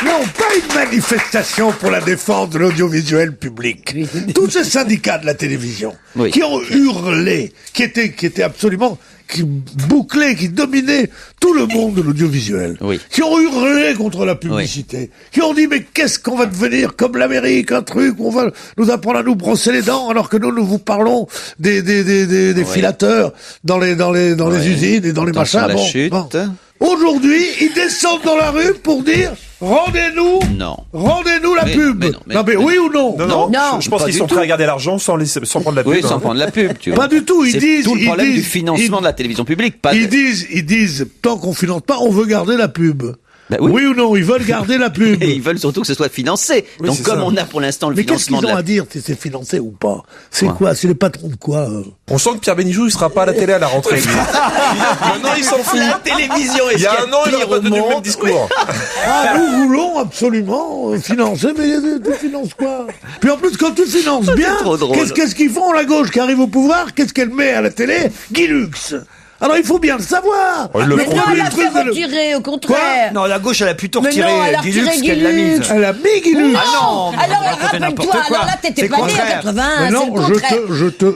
Non, pas une manifestation pour la défense de l'audiovisuel public. Tous ces syndicats de la télévision Oui. qui ont hurlé, qui étaient absolument, qui bouclaient, qui dominaient tout le monde de l'audiovisuel, Oui. qui ont hurlé contre la publicité, qui ont dit mais qu'est-ce qu'on va devenir comme l'Amérique, un truc où on va nous apprendre à nous brosser les dents alors que nous vous parlons des Oui. filateurs dans les usines et dans les Attention machins. à la chute. Aujourd'hui, ils descendent dans la rue pour dire rendez-nous la pub. Mais oui ou non? Non. Je pense qu'ils sont prêts à garder l'argent sans prendre la pub. Oui, sans prendre la pub, tu vois. Pas du tout, ils C'est disent... tout le problème du ils financement de la télévision publique. disent, tant qu'on finance pas, on veut garder la pub. Bah oui ou non, ils veulent garder la pub. Et ils veulent surtout que ce soit financé. Oui, donc comme ça. on a pour l'instant le Mais qu'est-ce financement qu'ils ont de à dire si c'est financé ou pas? C'est quoi? C'est les patrons de quoi? On sent que Pierre Bénichou, il sera pas à la télé à la rentrée. Maintenant, il s'en fout. La télévision, il y a un an, il aurait pas tenu le même discours. Ah, nous voulons absolument financer, mais tu finances quoi? Puis en plus, quand tu finances bien, qu'est-ce qu'ils font, la gauche qui arrive au pouvoir? Qu'est-ce qu'elle met à la télé? Guy Lux. Alors il faut bien le savoir. Mais non, elle a fait retirer, au contraire. Non, la gauche, elle a plutôt Mais retiré non, elle a Guy Lux retiré qu'elle Guy l'a Lux. mise. Elle a mis Guy Lux. Non. Ah non. Alors, raconter n'importe rappelle-toi, quoi. alors là, t'étais C'est pas né en contraire. 80, Mais non, c'est le contraire.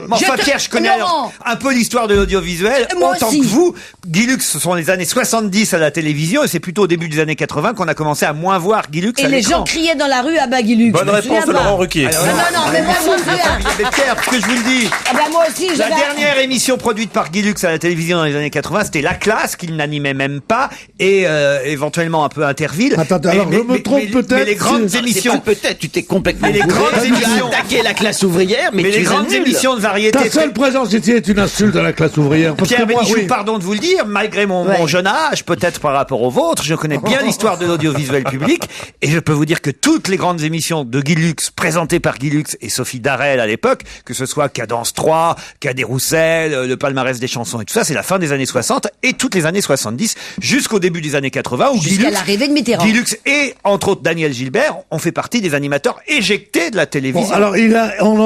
Mais enfin, Pierre, je connais alors un peu l'histoire de l'audiovisuel. Moi Autant aussi. que vous, Guy Lux, ce sont les années 70 à la télévision, et c'est plutôt au début des années 80 qu'on a commencé à moins voir Guy Lux Et à les l'écran. gens criaient dans la rue à Guy Lux. Bonne réponse de Laurent Ruquier. Non, mais moi, je me souviens. Mais Pierre, parce que je vous le dis. Ah bah moi aussi, La dernière émission produite par Guy Lux à la télévision dans les années 80, c'était La Classe, qu'il n'animait même pas, et éventuellement un peu Interville. Attends, alors je me trompe peut-être. Mais les grandes émissions... Peut-être, tu t'es complètement... Mais les grandes émissions... attaqué la classe ouvrière, mais les grandes émissions de variété... Ta seule présence ici est une insulte à la classe ouvrière. Parce Pierre que moi, Bénichou, oui. pardon de vous le dire, malgré mon jeune âge, peut-être par rapport au vôtre, je connais bien l'histoire de l'audiovisuel public, et je peux vous dire que toutes les grandes émissions de Guy Lux, présentées par Guy Lux et Sophie Darel à l'époque, que ce soit Cadence 3, Cadet Roussel, le palmarès des chansons et tout ça, c'est la fin des années 60 et toutes les années 70, jusqu'au début des années 80, où Guy Jusqu'à Lux, l'arrivée de Mitterrand. Guy Lux et, entre autres, Daniel Gilbert ont fait partie des animateurs éjectés de la télévision. Bon, alors on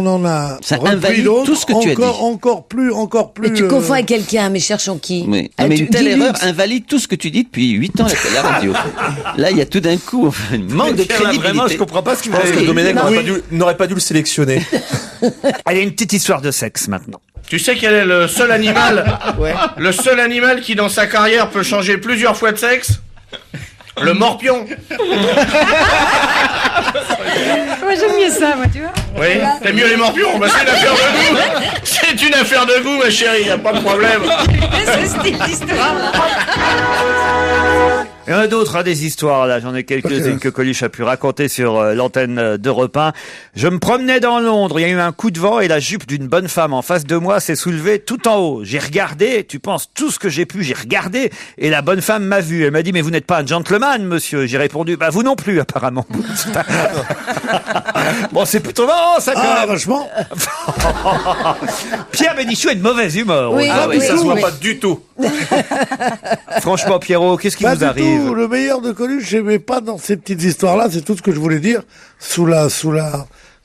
en a Ça repris invalide d'autres, tout ce que tu as dit. encore plus. Mais tu confonds avec quelqu'un, mais cherchons qui. Oui. Ah, Mais tu- une telle Guy erreur Lux. invalide tout ce que tu dis depuis 8 ans à la radio. Là, il y a tout d'un coup un manque de Pierre, là, crédibilité. vraiment, je comprends pas ce qu'il Je pense que Domenech Oui. n'aurait pas dû le sélectionner. Allez, une petite histoire de sexe maintenant. Tu sais quel est le seul animal, le seul animal qui dans sa carrière peut changer plusieurs fois de sexe? Le morpion. Moi, j'aime mieux ça, moi, tu vois. Oui, t'aimes mieux les morpions? Bah, c'est une affaire de goût. C'est une affaire de goût, ma chérie, y a pas de problème. C'est ce type d'histoire-là. Il y en a d'autres, des histoires, là. J'en ai quelques-unes que Coluche a pu raconter sur l'antenne d'Europe 1. Je me promenais dans Londres, il y a eu un coup de vent et la jupe d'une bonne femme en face de moi s'est soulevée tout en haut. J'ai regardé, tu penses tout ce que j'ai pu, j'ai regardé, et la bonne femme m'a vu. Elle m'a dit, mais vous n'êtes pas un gentleman, monsieur. J'ai répondu, bah vous non plus, apparemment. Bon, c'est plutôt marrant, ça, quand même. Vachement. Pierre Bénichou a de mauvaise humeur. Oui, Ah oui, oui, ça se voit oui. pas du tout. Franchement, Pierrot, qu'est-ce qui Pas vous du arrive? tout. Le meilleur de Coluche, j'aimais pas dans ces petites histoires-là. C'est tout ce que je voulais dire.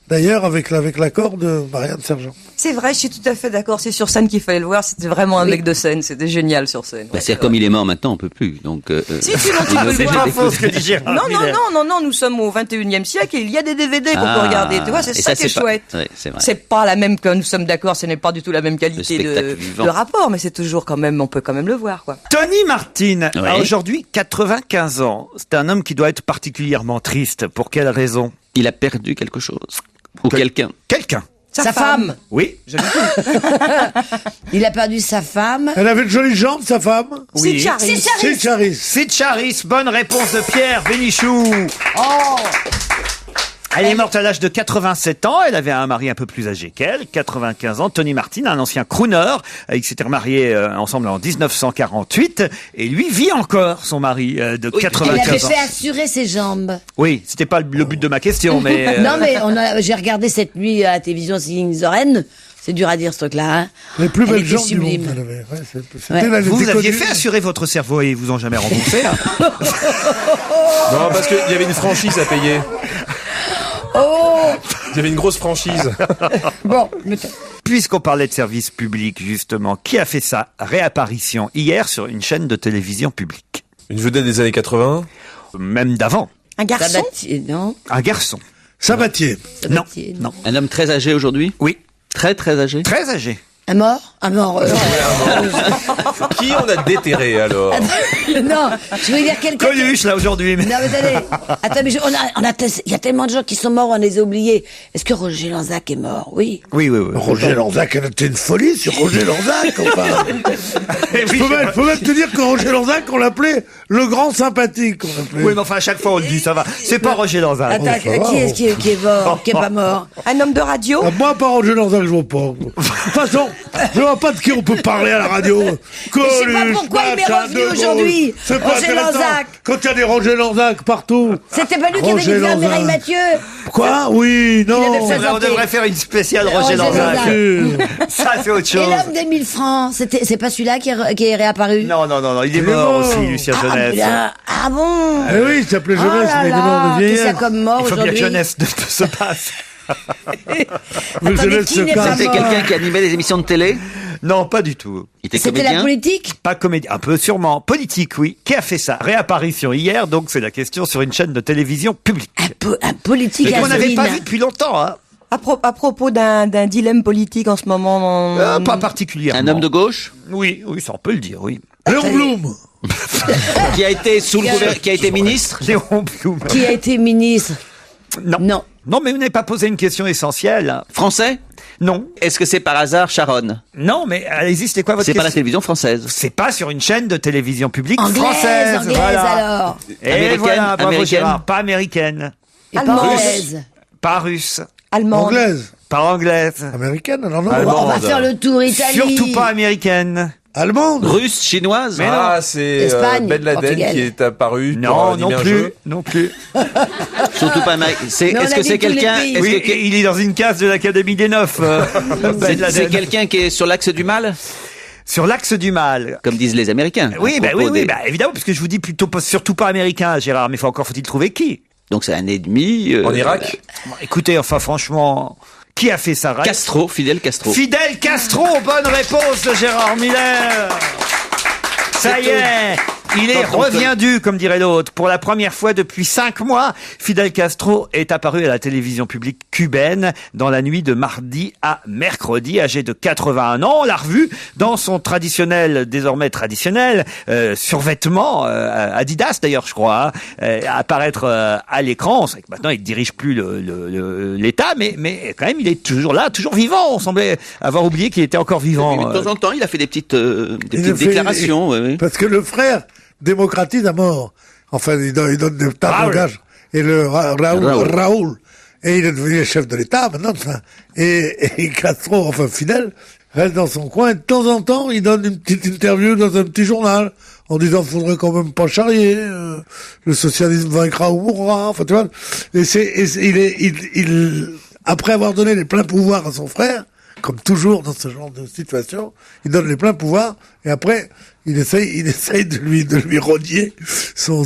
D'ailleurs, avec l'accord de Marianne Sergent. C'est vrai, je suis tout à fait d'accord. C'est sur scène qu'il fallait le voir. C'était vraiment un mec de scène. C'était génial sur scène. Bah, c'est comme il est mort maintenant, on peut plus. Donc, Si, non, tu peux le C'est voir. pas faux ce que dit Gérard Non, Miller. non, nous sommes au 21e siècle et il y a des DVD qu'on peut regarder. Tu vois, c'est et ça qui est c'est pas- chouette. Ouais, c'est vrai. C'est pas la même que nous sommes d'accord, ce n'est pas du tout la même qualité spectacle vivant. de rapport, mais c'est toujours quand même, on peut quand même le voir, quoi. Tony Martin a Oui. aujourd'hui 95 ans. C'est un homme qui doit être particulièrement triste. Pour quelle raison? Il a perdu quelque chose. Ou quelqu'un. Quelqu'un. Sa femme. Oui. Il a perdu sa femme. Elle avait de jolies jambes, sa femme. Oui. C'est Charis. C'est Charis. Sid Charis. Bonne réponse de Pierre Bénichou. Oh. Elle est morte à l'âge de 87 ans. Elle avait un mari un peu plus âgé qu'elle, 95 ans. Tony Martin, un ancien crooner. Ils s'étaient remariés ensemble en 1948. Et lui vit encore, son mari de Il avait 95 ans. fait assurer ses jambes. Oui, c'était pas le but de ma question, mais... Non, mais j'ai regardé cette nuit à la télévision Singing the Rain. C'est dur à dire, ce truc-là, hein. Les plus Elle belles était jambes du monde. sublime. Elle avait. Ouais, c'était Ouais. la- Vous c'était aviez connu. fait assurer votre cerveau et ils vous ont jamais remboursé, hein. Non, parce qu'il y avait une franchise à payer. Oh. Il y avait une grosse franchise. Bon. Puisqu'on parlait de service public, justement, qui a fait sa réapparition hier sur une chaîne de télévision publique? Une vedette des années 80. Même d'avant. Un garçon? Sabatier, non. Un garçon. Sabatier. Sabatier, Non. Un homme très âgé aujourd'hui? Oui. Très, très âgé? Très âgé. Un mort? Un mort. Qui on a déterré alors? Non, je veux dire quelqu'un. Coluche, là, aujourd'hui. Non, mais attendez. Attends, mais il y a tellement de gens qui sont morts, on les a oubliés. Est-ce que Roger Lanzac est mort? Oui. Oui. Roger Lanzac, elle était une folie sur Roger Lanzac. Enfin. Je peux même te dire que Roger Lanzac, on l'appelait le grand sympathique. on l'appelait. Oui, mais enfin, à chaque fois, on le dit, ça va. C'est pas Roger Lanzac. Attends, qui est-ce qui est mort? Qui est pas mort? Un homme de radio? Ah, moi, pas Roger Lanzac, je vois pas. De toute façon, Je vois pas de qui on peut parler à la radio. Je sais pas pourquoi il m'est revenu aujourd'hui. C'est pas Roger intéressant. Lanzac. Quand il y a des Roger Lanzac partout. C'était pas lui qui avait dit à Mireille Mathieu. Quoi? Oui, non. On devrait faire une spéciale Roger Lanzac. Ça, c'est autre chose. Et l'homme des 1000 francs, c'est pas celui-là qui est réapparu? Non, il est mort aussi, Lucien Jeunesse. Ah bon? Eh oui, il s'appelait Jeunesse, mais il est mort de vieillesse. Qu'est-ce qu'il y a comme mort Il faut bien que aujourd'hui? Jeunesse se passe. Attendez, qui n'est pas C'était mort? quelqu'un qui animait des émissions de télé? Non, pas du tout. Il était C'était comédien? la politique? Pas comédien, un peu sûrement. Politique, oui. Qui a fait ça? Réapparition hier, donc c'est la question sur une chaîne de télévision publique. Un politique Et qu'on n'avait has-been. pas vu depuis longtemps, hein. À propos d'un dilemme politique en ce moment. Pas particulièrement. Un homme de gauche? Oui, ça on peut le dire, oui. Léon Blum. Qui a été qui a été ministre? Léon Blum. Qui a été ministre? Non. Non, mais vous n'avez pas posé une question essentielle. Français? Non. Est-ce que c'est par hasard Sharon? Non, mais allez-y, c'était quoi votre C'est question? pas la télévision française. C'est pas sur une chaîne de télévision publique Anglaise, française. Voilà. alors. Et Américaine, voilà, bravo américaine. Gérard. Pas américaine. Et pas anglaise. Pas russe. Allemande. Anglaise. Pas anglaise. Américaine, non. On va faire le tour Italie. Surtout pas américaine. Allemande. Russe, chinoise? Mais c'est Espagne, Ben Laden Portugal. qui est apparu. pour Non, animer non un plus. jeu. Non plus. Surtout pas américain. Mais on Est-ce a que dit c'est tous les quelqu'un? pays. est-ce Oui, que- il est dans une case de l'Académie des Neufs. Ben Laden. C'est quelqu'un qui est sur l'axe du mal? Sur l'axe du mal. Comme disent les Américains. Oui, à propos des- évidemment, puisque je vous dis plutôt surtout pas américain, Gérard, mais faut-il trouver qui? Donc c'est un ennemi. En Irak. Bon, écoutez, enfin, franchement, qui a fait ça? Castro, Fidel Castro. Fidel Castro, bonne réponse de Gérard Miller. Ça y est, il est reviendu, comme dirait l'autre. Pour la première fois depuis 5 mois, Fidel Castro est apparu à la télévision publique cubaine dans la nuit de mardi à mercredi, âgé de 81 ans. On l'a revu dans son désormais traditionnel, survêtement, Adidas d'ailleurs, je crois, apparaître à l'écran. On sait que maintenant, il ne dirige plus l'État, mais quand même, il est toujours là, toujours vivant. On semblait avoir oublié qu'il était encore vivant. Mais de temps en temps, il a fait des petites fait- déclarations. oui. Parce que le frère démocratise à mort. Enfin, il donne des tas de Raoul. gages. Et le Raoul. Et il est devenu chef de l'État maintenant. Et Castro, enfin Fidel, reste dans son coin. Et de temps en temps, il donne une petite interview dans un petit journal en disant faudrait quand même pas charrier. Le socialisme vaincra ou mourra. Enfin, tu vois. Après avoir donné les pleins pouvoirs à son frère, comme toujours dans ce genre de situation, il donne les pleins pouvoirs et après il essaye de lui rodier son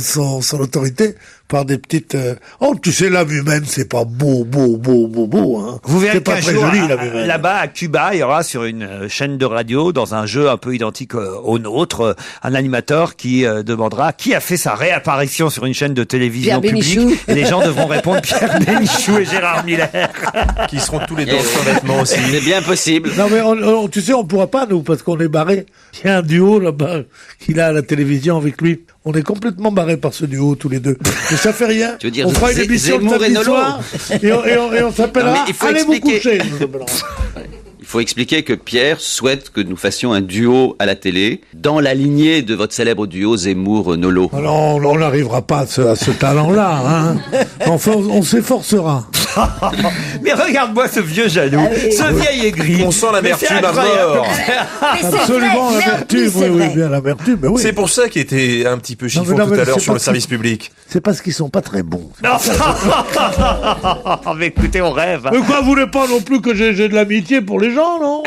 autorité par des petites. Oh, tu sais, l'âme humaine, c'est pas beau, hein. Vous verrez C'est pas qu'un très jour, joli, l'âme humaine. là-bas à Cuba, il y aura sur une chaîne de radio, dans un jeu un peu identique au nôtre, un animateur qui demandera qui a fait sa réapparition sur une chaîne de télévision Pierre publique. Bénichou. Et les gens devront répondre Pierre Bénichou et Gérard Miller. Qui seront tous les deux en survêtement aussi. C'est bien possible. Non mais tu sais, on pourra pas nous parce qu'on est barré. Il y a un duo là-bas qu'il a à la télévision avec lui. On est complètement barré par ce duo tous les deux. Mais ça fait rien. Tu veux dire on fera une émission le Zemmour et samedi Nolo soir et on Non, s'appellera mais il faut Allez vous expliquer. coucher. nous appellera. Il faut expliquer que Pierre souhaite que nous fassions un duo à la télé, dans la lignée de votre célèbre duo Zemmour-Nolo. Alors on n'arrivera pas à ce talent-là. Hein. Enfin, on s'efforcera. Mais regarde-moi ce vieux jaloux, ce vieil aigri. On sent Mais l'amertume c'est à incroyable. mort. Mais c'est Absolument vrai, l'amertume, c'est oui, vrai. bien l'amertume, mais oui. C'est pour ça qu'il était un petit peu Non, chiffon mais tout à l'heure c'est sur pas le que- service public. C'est parce qu'ils sont pas très bons. Non. Mais écoutez, on rêve. Mais quoi, vous voulez pas non plus que j'ai de l'amitié pour les gens, non?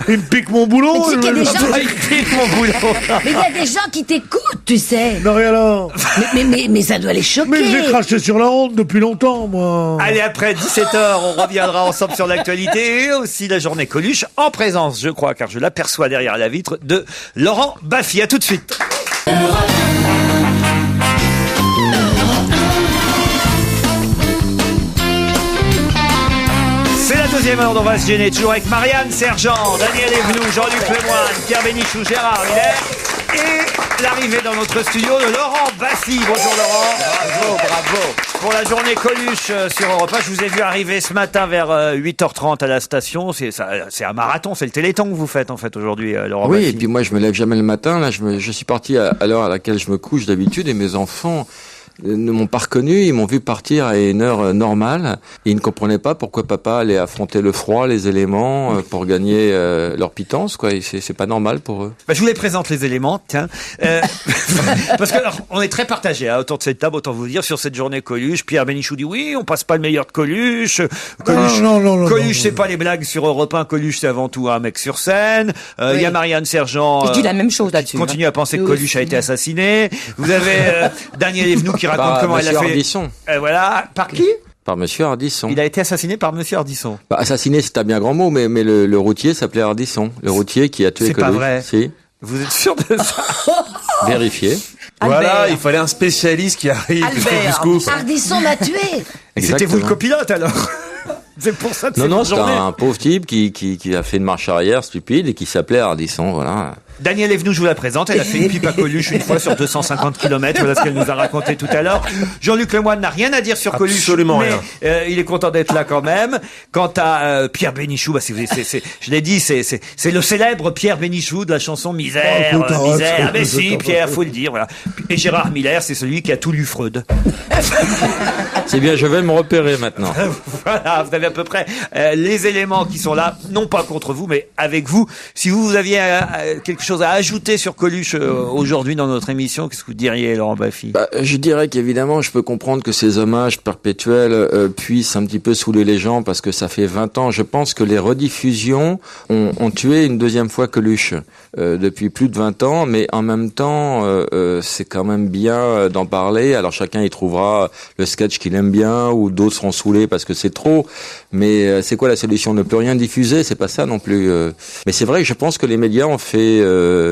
Ils me piquent mon boulot. Mais tu sais qu'il y a des gens- Ah, il pique mon boulot. Mais il y a des gens qui t'écoutent, tu sais. Non, et alors? Mais ça doit les choquer. Mais j'ai craché sur la honte depuis longtemps, moi. Allez, après 17h, on reviendra ensemble sur l'actualité et aussi la journée Coluche en présence, je crois, car je l'aperçois derrière la vitre, de Laurent Baffy. À tout de suite. C'est la deuxième heure dont on va se gêner, toujours avec Marianne Sergent, Daniel Evenou, Jean-Luc Lemoyne, Pierre Bénichou, Gérard Miller et l'arrivée dans notre studio de Laurent Baffy. Bonjour Laurent. Bravo. Pour la journée Coluche sur Europe 1, je vous ai vu arriver ce matin vers 8h30 à la station. C'est un marathon, c'est le Téléthon que vous faites en fait aujourd'hui, Laurent Oui, Baffy. et puis moi je me lève jamais le matin. Là, je suis parti à l'heure à laquelle je me couche d'habitude et mes enfants ne m'ont pas reconnu, ils m'ont vu partir à une heure normale. Et ils ne comprenaient pas pourquoi papa allait affronter le froid, les éléments, pour gagner leur pitance, quoi. Et c'est pas normal pour eux. Je vous les présente, les éléments, tiens. Parce que alors, on est très partagés autour de cette table, autant vous dire, sur cette journée Coluche. Pierre Bénichou dit oui, on passe pas le meilleur de Coluche. Coluche, c'est pas les blagues sur Europe 1. Coluche, c'est avant tout un mec sur scène. Il y a Marianne Sergent. Je dis la même chose là-dessus. Continue à penser que Coluche a été assassiné. Vous avez Daniel Evenou qui raconte comment elle a fait. Ardisson. Voilà. Par qui? Par Monsieur Ardisson. Il a été assassiné par Monsieur Ardisson. Assassiné, c'est un bien grand mot, mais le routier s'appelait Ardisson. Le routier qui a tué Coluche. C'est pas vrai. Si. Vous êtes sûr de ça? Vérifié. Voilà, il fallait un spécialiste qui arrive. Ardisson m'a tué. C'était vous le copilote alors? C'est pour ça que Non, c'était un pauvre type qui a fait une marche arrière stupide et qui s'appelait Ardisson, voilà. Daniel Evenou, je vous la présente. Elle a fait une pipe à Coluche une fois sur 250 km. Voilà ce qu'elle nous a raconté tout à l'heure. Jean-Luc Lemoyne n'a rien à dire sur Coluche. Absolument rien. Il est content d'être là quand même. Quant à Pierre Bénichou, je l'ai dit, c'est le célèbre Pierre Bénichou de la chanson Misère, Misère. Mais si, Pierre, faut le dire, voilà. Et Gérard Miller, c'est celui qui a tout lu Freud. C'est bien, je vais me repérer maintenant. Voilà, vous avez à peu près les éléments qui sont là, non pas contre vous, mais avec vous. Si vous aviez quelque chose à ajouter sur Coluche aujourd'hui dans notre émission, qu'est-ce que vous diriez, Laurent Baffy? Je dirais qu'évidemment, je peux comprendre que ces hommages perpétuels puissent un petit peu saouler les gens parce que ça fait 20 ans. Je pense que les rediffusions ont tué une deuxième fois Coluche depuis plus de 20 ans, mais en même temps, c'est quand même bien d'en parler. Alors chacun y trouvera le sketch qu'il aime bien ou d'autres seront saoulés parce que c'est trop. Mais c'est quoi la solution? On ne peut rien diffuser, c'est pas ça non plus. Mais c'est vrai que je pense que les médias ont fait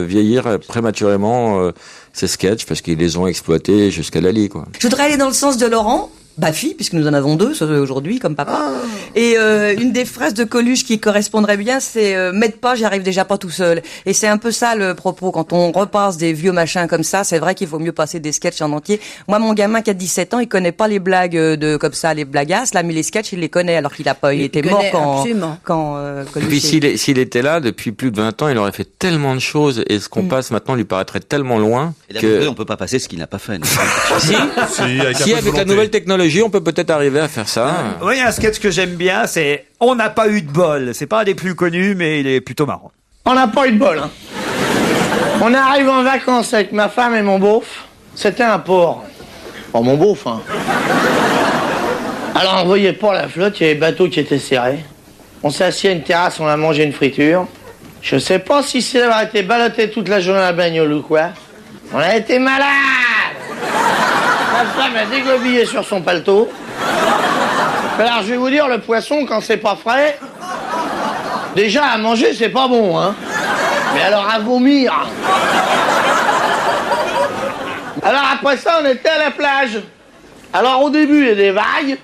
vieillir prématurément ces sketchs parce qu'ils les ont exploités jusqu'à la lie, quoi. Je voudrais aller dans le sens de Laurent Baffy, puisque nous en avons deux aujourd'hui comme papa. Et une des phrases de Coluche qui correspondrait bien, c'est m'aide pas, j'y arrive déjà pas tout seul. Et c'est un peu ça le propos. Quand on repasse des vieux machins comme ça, c'est vrai qu'il vaut mieux passer des sketchs en entier. Moi, mon gamin qui a 17 ans, il connaît pas les blagues comme ça, les blagasses là, mais les sketchs, il les connaît alors qu'il était mort quand Coluche. Et puis s'il était là depuis plus de 20 ans, il aurait fait tellement de choses et ce qu'on passe maintenant lui paraîtrait tellement loin que on peut pas passer ce qu'il n'a pas fait. Si avec la nouvelle technologie, on peut peut-être arriver à faire ça. Oui, il y a un sketch que j'aime bien, c'est On n'a pas eu de bol. C'est pas un des plus connus, mais il est plutôt marrant. On n'a pas eu de bol. Hein. On arrive en vacances avec ma femme et mon beauf. C'était un port. Oh, mon beauf, hein. Alors, on voyait pas la flotte, il y avait le bateau qui était serré. On s'est assis à une terrasse, on a mangé une friture. Je sais pas si c'est d'avoir été ballotté toute la journée à la bagnole ou quoi. On a été malades. Ma femme a déglobillé sur son paletot. Alors, je vais vous dire, le poisson, quand c'est pas frais, déjà, à manger, c'est pas bon, hein. Mais alors, à vomir. Alors, après ça, on était à la plage. Alors, au début, il y a des vagues,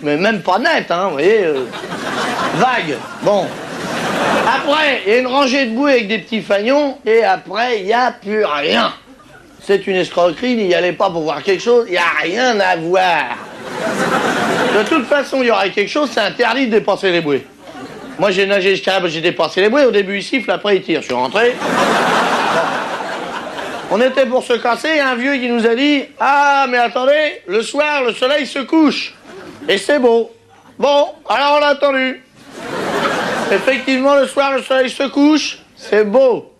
mais même pas nettes, hein, vous voyez. Vagues, bon. Après, il y a une rangée de bouées avec des petits fagnons, et après, il n'y a plus rien. C'est une escroquerie, n'y allez pas pour voir quelque chose, il n'y a rien à voir. De toute façon, il y aurait quelque chose, c'est interdit de dépasser les bouées. Moi, j'ai nagé jusqu'à là, j'ai dépassé les bouées, au début, il siffle, après, il tire. Je suis rentré. On était pour se casser, il y a un vieux qui nous a dit « Ah, mais attendez, le soir, le soleil se couche. Et c'est beau. » Bon, alors on a attendu. Effectivement, le soir, le soleil se couche, c'est beau.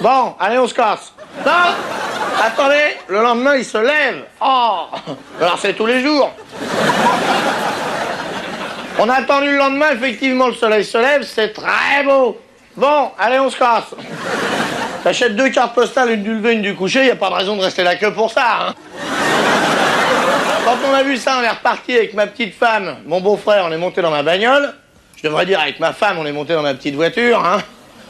Bon, allez, on se casse. Non, attendez, le lendemain, il se lève. Oh, alors c'est tous les jours. On a attendu le lendemain, effectivement, le soleil se lève, c'est très beau. Bon, allez, on se casse. T'achètes 2 cartes postales, une du lever, une du coucher, y a pas de raison de rester là que pour ça, hein. Quand on a vu ça, on est reparti avec ma petite femme, mon beau-frère, on est monté dans ma bagnole. Je devrais dire avec ma femme, on est monté dans ma petite voiture, hein.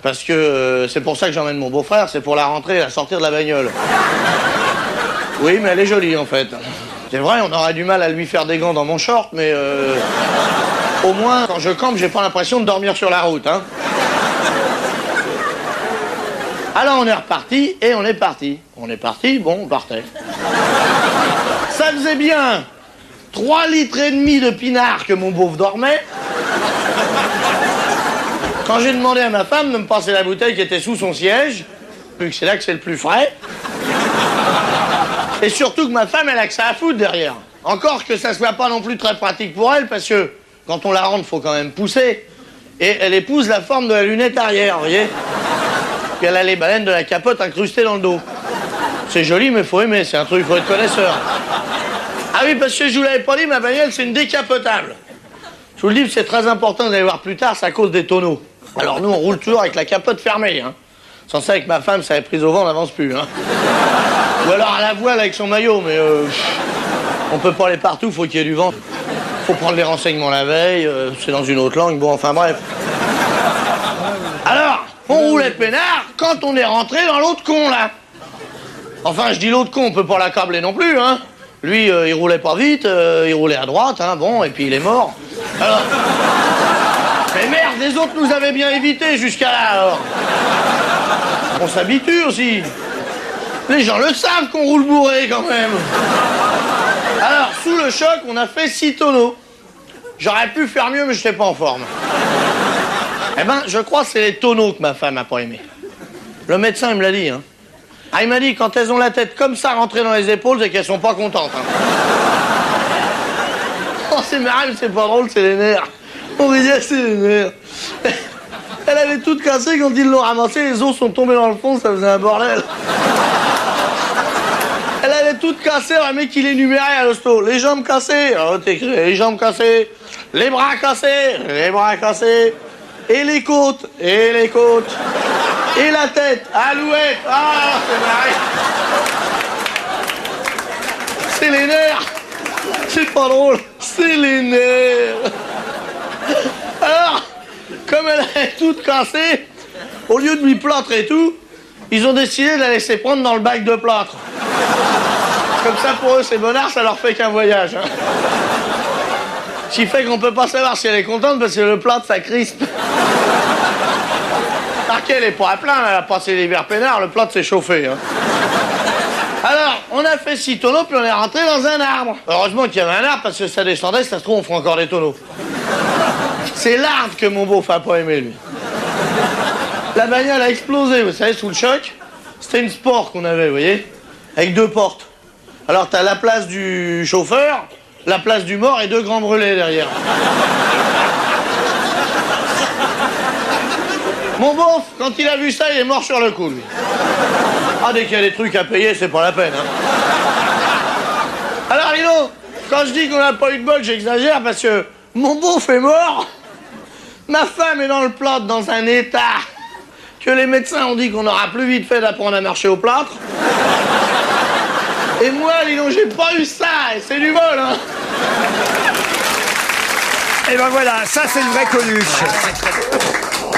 Parce que c'est pour ça que j'emmène mon beau-frère, c'est pour la rentrée, la sortir de la bagnole. Oui, mais elle est jolie, en fait. C'est vrai, on aurait du mal à lui faire des gants dans mon short, mais au moins, quand je campe, j'ai pas l'impression de dormir sur la route, hein. Alors on est reparti, et on est parti. On est parti, bon, on partait. Ça faisait bien 3,5 litres de pinard que mon beauf dormait. Quand j'ai demandé à ma femme de me passer la bouteille qui était sous son siège, vu que c'est là que c'est le plus frais. Et surtout que ma femme, elle a que ça à foutre derrière. Encore que ça soit pas non plus très pratique pour elle, parce que quand on la rentre, faut quand même pousser. Et elle épouse la forme de la lunette arrière, vous voyez. Puis elle a les baleines de la capote incrustées dans le dos. C'est joli, mais faut aimer, c'est un truc, faut être connaisseur. Ah oui, parce que je vous l'avais pas dit, ma bagnole, c'est une décapotable. Je vous le dis, c'est très important, vous allez voir plus tard, c'est à cause des tonneaux. Alors nous, on roule toujours avec la capote fermée, hein. Sans ça, avec ma femme, ça est prise au vent, on n'avance plus, hein. Ou alors à la voile avec son maillot, mais on peut pas aller partout, faut qu'il y ait du vent. Faut prendre les renseignements la veille, c'est dans une autre langue, bon, enfin bref. Alors, on roulait peinard quand on est rentré dans l'autre con, là. Enfin, je dis l'autre con, on peut pas l'accabler non plus, hein. Lui, il roulait pas vite, il roulait à droite, hein, bon, et puis il est mort. Alors... Mais merde, les autres nous avaient bien évité jusqu'à là, alors. On s'habitue aussi. Les gens le savent qu'on roule bourré, quand même. Alors, sous le choc, on a fait 6 tonneaux. J'aurais pu faire mieux, mais je n'étais pas en forme. Eh ben, je crois que c'est les tonneaux que ma femme a pas aimé. Le médecin, il me l'a dit, hein. Ah, il m'a dit, quand elles ont la tête comme ça rentrée dans les épaules, c'est qu'elles sont pas contentes, hein. Oh, c'est marrant, mais c'est pas drôle, c'est les nerfs. On va dire, c'est les nerfs. Elle avait toute cassée quand ils l'ont ramassée, les os sont tombés dans le fond, ça faisait un bordel. Elle avait toute cassée, un mec qui l'énumérait à l'hosto. Les jambes cassées, alors t'écris, les jambes cassées, les bras cassés, et les côtes, et la tête, alouette, ah, c'est marrant. C'est les nerfs. C'est pas drôle, c'est les nerfs. Alors, comme elle est toute cassée, au lieu de lui plâtrer et tout, ils ont décidé de la laisser prendre dans le bac de plâtre. Comme ça, pour eux, c'est bonnard, ça leur fait qu'un voyage. Hein. Ce qui fait qu'on peut pas savoir si elle est contente parce que le plâtre, ça crispe. Par qu'elle est pas à plein, elle a passé l'hiver peinard, le plâtre s'est chauffé. Hein. Alors, on a fait 6 tonneaux, puis on est rentré dans un arbre. Heureusement qu'il y avait un arbre, parce que ça descendait, si ça se trouve, on fera encore des tonneaux. C'est l'arbre que mon beau a pas aimé, lui. La bagnole a explosé, vous savez, sous le choc. C'était une Sport qu'on avait, vous voyez, avec 2 portes. Alors, t'as la place du chauffeur, la place du mort et 2 grands brûlés derrière. Mon beauf, quand il a vu ça, il est mort sur le coup, lui. Ah, dès qu'il y a des trucs à payer, c'est pas la peine, hein. Alors, Lino, quand je dis qu'on n'a pas eu de bol, j'exagère parce que mon beauf est mort. Ma femme est dans le plâtre dans un état que les médecins ont dit qu'on aura plus vite fait d'apprendre à marcher au plâtre. Et moi, Lino, j'ai pas eu ça, et c'est du bol, hein. Et ben voilà, ça c'est le vrai Coluche.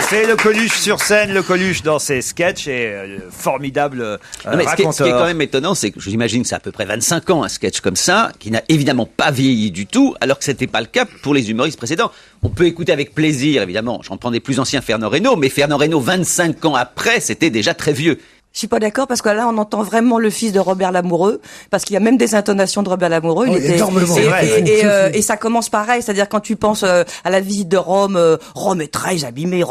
C'est le Coluche sur scène, le Coluche dans ses sketchs et formidable raconteur. Ce qui est quand même étonnant, c'est que j'imagine que c'est à peu près 25 ans un sketch comme ça, qui n'a évidemment pas vieilli du tout, alors que c'était pas le cas pour les humoristes précédents. On peut écouter avec plaisir, évidemment, j'en prends des plus anciens, Fernand Reynaud, mais Fernand Reynaud, 25 ans après, c'était déjà très vieux. Je suis pas d'accord parce que là on entend vraiment le fils de Robert Lamoureux parce qu'il y a même des intonations de Robert Lamoureux. Énormément. Et ça commence pareil, c'est-à-dire quand tu penses à la visite de Rome, Rome est très abîmée,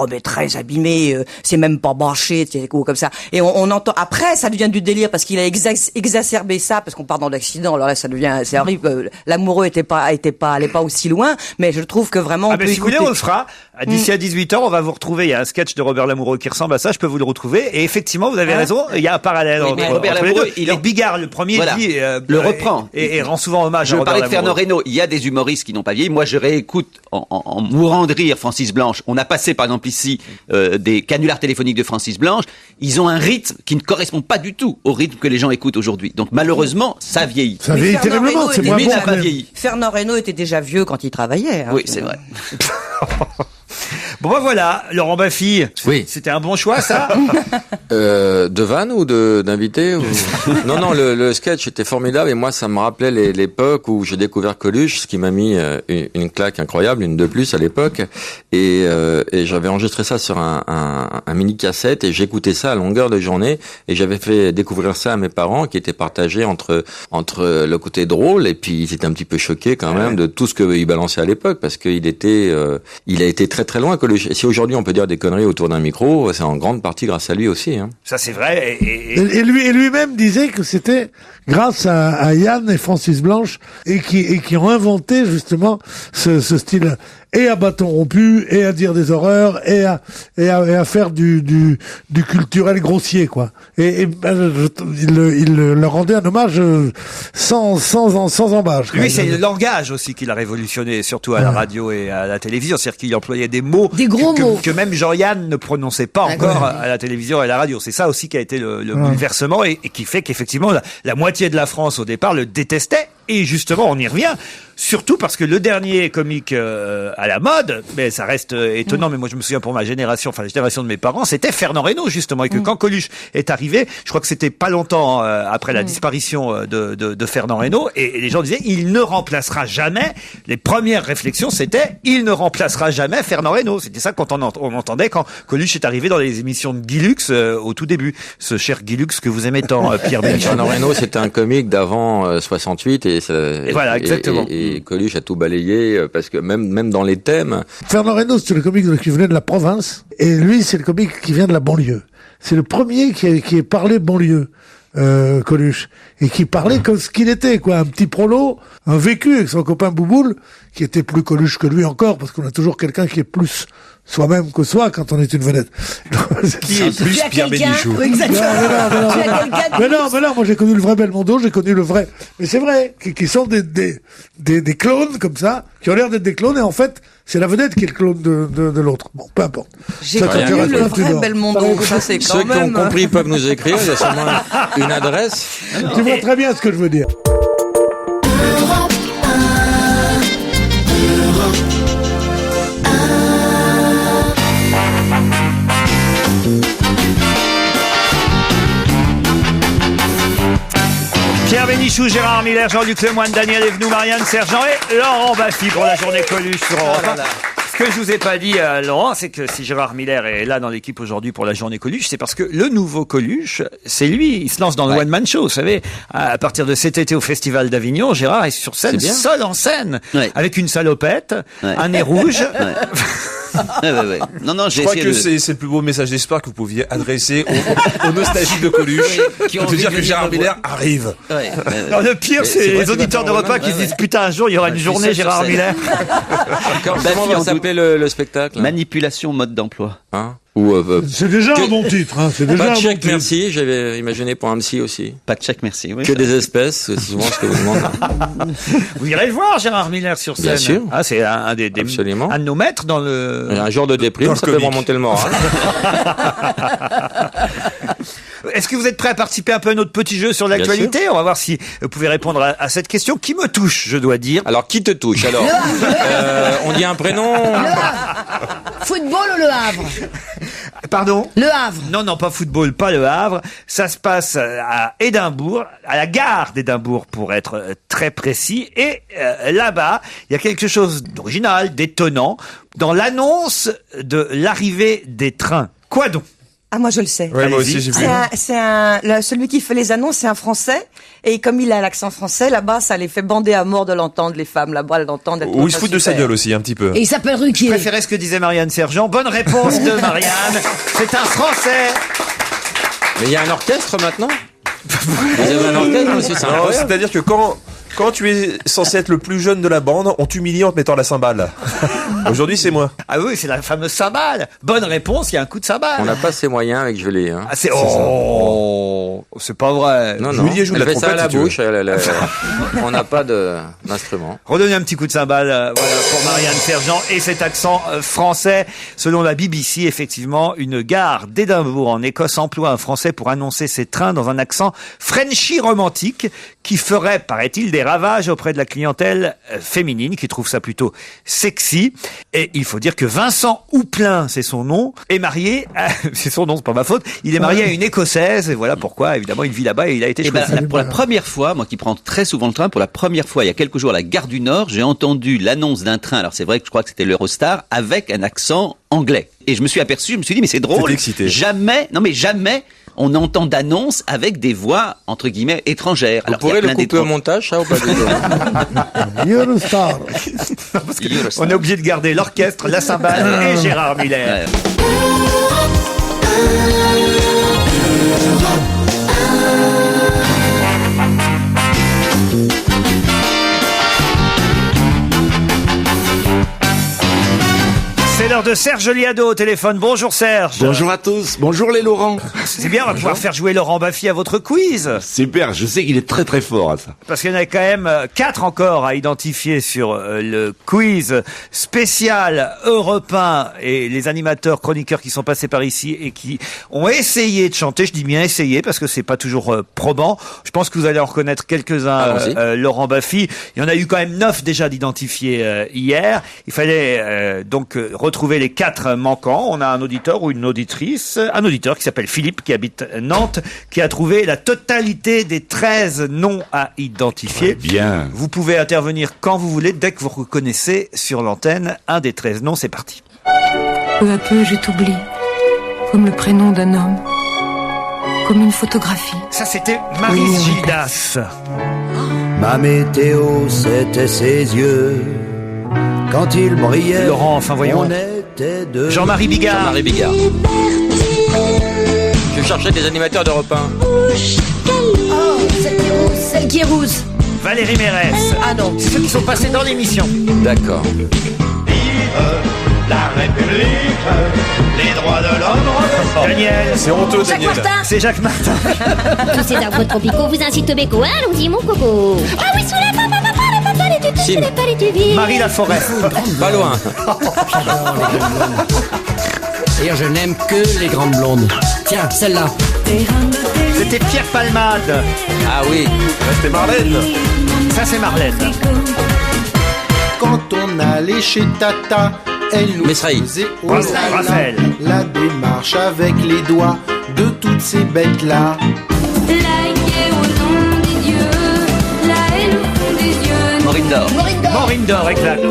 c'est même pas bâché, comme ça. Et on entend après ça devient du délire parce qu'il a exacerbé ça parce qu'on part dans l'accident. Alors là ça devient c'est horrible. Lamoureux allait pas aussi loin, mais je trouve que vraiment. Si vous voulez on le fera. D'ici à 18h, on va vous retrouver. Il y a un sketch de Robert Lamoureux qui ressemble à ça. Je peux vous le retrouver. Et effectivement, vous avez raison. Il y a un parallèle entre Robert les Lamoureux, deux. Et Bigard, le premier, voilà, dit, le reprend et rend souvent hommage à Robert Lamoureux. Je parlais de Fernand Reynaud. Il y a des humoristes qui n'ont pas vieilli. Moi, je réécoute en mourant de rire Francis Blanche. On a passé, par exemple, ici des canulars téléphoniques de Francis Blanche. Ils ont un rythme qui ne correspond pas du tout au rythme que les gens écoutent aujourd'hui. Donc, malheureusement, ça vieillit. Ça vieillit terriblement. C'est moins bon. Ça n'a pas vieilli. Fernand Reynaud était déjà vieux quand il travaillait. Hein, oui, c'est vrai. Bon ben voilà, Laurent Baffy. Oui. C'était un bon choix, ça. De vanne ou d'invité ou... Non, le sketch était formidable et moi ça me rappelait l'époque où j'ai découvert Coluche, ce qui m'a mis une claque incroyable, une de plus à l'époque. Et j'avais enregistré ça sur un mini cassette et j'écoutais ça à longueur de journée et j'avais fait découvrir ça à mes parents qui étaient partagés entre le côté drôle et puis ils étaient un petit peu choqués quand même de tout ce qu'il balançait à l'époque parce qu'il a été très très loin. Coluche. Et si aujourd'hui on peut dire des conneries autour d'un micro, c'est en grande partie grâce à lui aussi. Hein. Ça c'est vrai. Et lui-même disait que c'était grâce à Yann et Francis Blanche et qui ont inventé justement ce style et à bâton rompu et à dire des horreurs et à faire du culturel grossier quoi. Et il leur rendait un hommage sans embâche. Lui c'est le langage aussi qu'il a révolutionné, surtout à la radio et à la télévision, c'est-à-dire qu'il employait des mots, que même Jean-Yann ne prononçait pas encore à la télévision et à la radio. C'est ça aussi qui a été le bouleversement et qui fait qu'effectivement la moitié de la France au départ le détestait. Et justement, on y revient, surtout parce que le dernier comique à la mode, mais ça reste étonnant, mais moi je me souviens pour ma génération, enfin la génération de mes parents, c'était Fernand Reynaud justement, et que quand Coluche est arrivé, je crois que c'était pas longtemps après la disparition de Fernand Reynaud, et les gens disaient il ne remplacera jamais. Les premières réflexions c'était il ne remplacera jamais Fernand Reynaud. C'était ça quand on entendait quand Coluche est arrivé dans les émissions de Guy Lux au tout début, ce cher Guy Lux que vous aimez tant, Pierre Bénichou. Fernand Reynaud c'était un comique d'avant 68 et voilà, exactement. Et Coluche a tout balayé parce que même dans les thèmes. Fernand Reynaud, c'est le comique qui venait de la province, et lui, c'est le comique qui vient de la banlieue. C'est le premier qui est parlé banlieue, Coluche, et qui parlait comme ce qu'il était, quoi, un petit prolo, un vécu avec son copain Bouboule, qui était plus Coluche que lui encore, parce qu'on a toujours quelqu'un qui est plus soi-même que soi quand on est une vedette. Qui est plus Pierre Bénichou? Mais non, moi j'ai connu le vrai Belmondo, j'ai connu le vrai. Mais c'est vrai, qui sont des clones comme ça, qui ont l'air d'être des clones, et en fait, c'est la vedette qui est le clone de l'autre. Bon, peu importe. J'ai connu le vrai Belmondo, ça c'est quand même... Ceux qui ont compris peuvent nous écrire, il y a sûrement une adresse. Tu vois très bien ce que je veux dire. Pierre Bénichou, Gérard Miller, Jean-Luc Lemoyne, Daniel Evenou, Marianne Sergent et Laurent Baffy pour la journée Coluche sur Europe 1. Ce que je vous ai pas dit, Laurent, c'est que si Gérard Miller est là dans l'équipe aujourd'hui pour la journée Coluche, c'est parce que le nouveau Coluche, c'est lui. Il se lance dans le one-man show, vous savez. À partir de cet été au Festival d'Avignon, Gérard est sur scène, seul en scène, avec une salopette, un nez rouge. Ouais. Non, je crois que c'est le plus beau message d'espoir que vous pouviez adresser aux nostalgiques de Coluche, de dire que Gérard Miller arrive. Non, le pire, c'est les auditeurs de repas qui se disent putain, un jour il y aura une journée Gérard Miller. Comment va s'appeler le spectacle? Manipulation mode d'emploi. Hein? C'est déjà un bon titre. Hein. C'est déjà pas de un chèque, bon titre. merci. J'avais imaginé pour un psy aussi. Pas de chèque, merci. Oui, que des espèces, c'est souvent ce que vous demandez. Vous irez le voir, Gérard Miller, sur scène. Bien sûr. Ah, c'est un de nos maîtres dans le... Un jour de déprime, ça peut remonter le moral. Est-ce que vous êtes prêt à participer un peu à notre petit jeu sur l'actualité? On va voir si vous pouvez répondre à cette question qui me touche, je dois dire. Alors, qui te touche alors? On dit un prénom? Football ou Le Havre? Pardon? Le Havre. Non, pas football, pas Le Havre. Ça se passe à Édimbourg, à la gare d'Édimbourg pour être très précis. Et là-bas, il y a quelque chose d'original, d'étonnant, dans l'annonce de l'arrivée des trains. Quoi donc? Ah, moi je le sais. Ouais, moi aussi j'ai vu. Celui qui fait les annonces, c'est un Français. Et comme il a l'accent français, là-bas, ça les fait bander à mort de l'entendre, les femmes, là-bas, l'entendre. Ou ils se foutent de sa gueule aussi, un petit peu. Et il s'appelle Ruquier. Je préférais ce que disait Marianne Sergent. Bonne réponse de Marianne. C'est un Français. Mais il y a un orchestre maintenant? Vous avez un orchestre aussi, c'est incroyable. C'est-à-dire que quand tu es censé être le plus jeune de la bande, on t'humilie en te mettant la cymbale. Aujourd'hui, c'est moi. Ah oui, c'est la fameuse cymbale. Bonne réponse, il y a un coup de cymbale. On n'a pas ces moyens avec Julie. Hein. Ah, c'est pas vrai. Non. Julie joue de la fait ça à la trompette, bouche. On n'a pas d'instrument. Redonnez un petit coup de cymbale, voilà, pour Marianne Sergent et cet accent français. Selon la BBC, effectivement, une gare d'Édimbourg en Écosse emploie un Français pour annoncer ses trains dans un accent Frenchy romantique qui ferait, paraît-il, des ravages auprès de la clientèle féminine qui trouve ça plutôt sexy. Et il faut dire que Vincent Houplin, c'est son nom, est marié c'est son nom, c'est pas ma faute, il est marié à une Écossaise et voilà pourquoi évidemment il vit là-bas et il a été choisi. Pour la première fois, moi qui prends très souvent le train, pour la première fois il y a quelques jours à la gare du Nord, j'ai entendu l'annonce d'un train, alors c'est vrai que je crois que c'était l'Eurostar, avec un accent anglais. Et je me suis dit mais c'est drôle, jamais on entend d'annonces avec des voix, entre guillemets, étrangères. Vous pourrez le couper au montage, ça, ou pas du tout? Eurostar. On est obligé de garder l'orchestre, la cymbale et Gérard Miller. C'est l'heure de Serge Liado au téléphone. Bonjour Serge. Bonjour à tous. Bonjour les Laurent. C'est bien, on va pouvoir faire jouer Laurent Baffy à votre quiz. Super, je sais qu'il est très très fort à ça. Parce qu'il y en a quand même 4 encore à identifier sur le quiz spécial Europe 1 et les animateurs chroniqueurs qui sont passés par ici et qui ont essayé de chanter. Je dis bien essayé parce que c'est pas toujours probant. Je pense que vous allez en reconnaître quelques-uns, Laurent Baffy. Il y en a eu quand même 9 déjà d'identifiés hier. Il fallait donc retrouver les 4 manquants. On a un auditeur ou une auditrice, un auditeur qui s'appelle Philippe, qui habite Nantes, qui a trouvé la totalité des 13 noms à identifier. Bien. Vous pouvez intervenir quand vous voulez, dès que vous reconnaissez sur l'antenne un des 13 noms. C'est parti. Peu à peu, je t'oublie, comme le prénom d'un homme, comme une photographie. Ça, c'était Maryse Gildas. Ma météo, c'était ses yeux. Quand il brillait, Laurent, enfin voyons. On était de... Jean-Marie Bigard. Jean-Marie Bigard. Je cherchais des animateurs d'Europe 1. Oh, celle qui est rousse. Valérie Mérès. Ah non. C'est ceux qui sont passés dans l'émission. D'accord. Vive la République, les droits de l'homme. Daniel. C'est honteux, Jacques Daniel. Martin. C'est Jacques Martin. Tous ces arbres tropicaux vous incitent au béco. Allons-y, mon coco. Ah oui, sous la papa, les tutus, Sim. les pas les tuvis. Marie Laforêt. Pas loin. D'ailleurs, je n'aime que les grandes blondes. Tiens, celle-là. C'était Pierre Palmade. Ah oui. C'était Marlène. Ça, c'est Marlène. Quand on allait chez Tata, elle nous Mesraï. faisait Raphaël. la démarche avec les doigts de toutes ces bêtes-là. Maureen Dor. Maureen Dor, exact.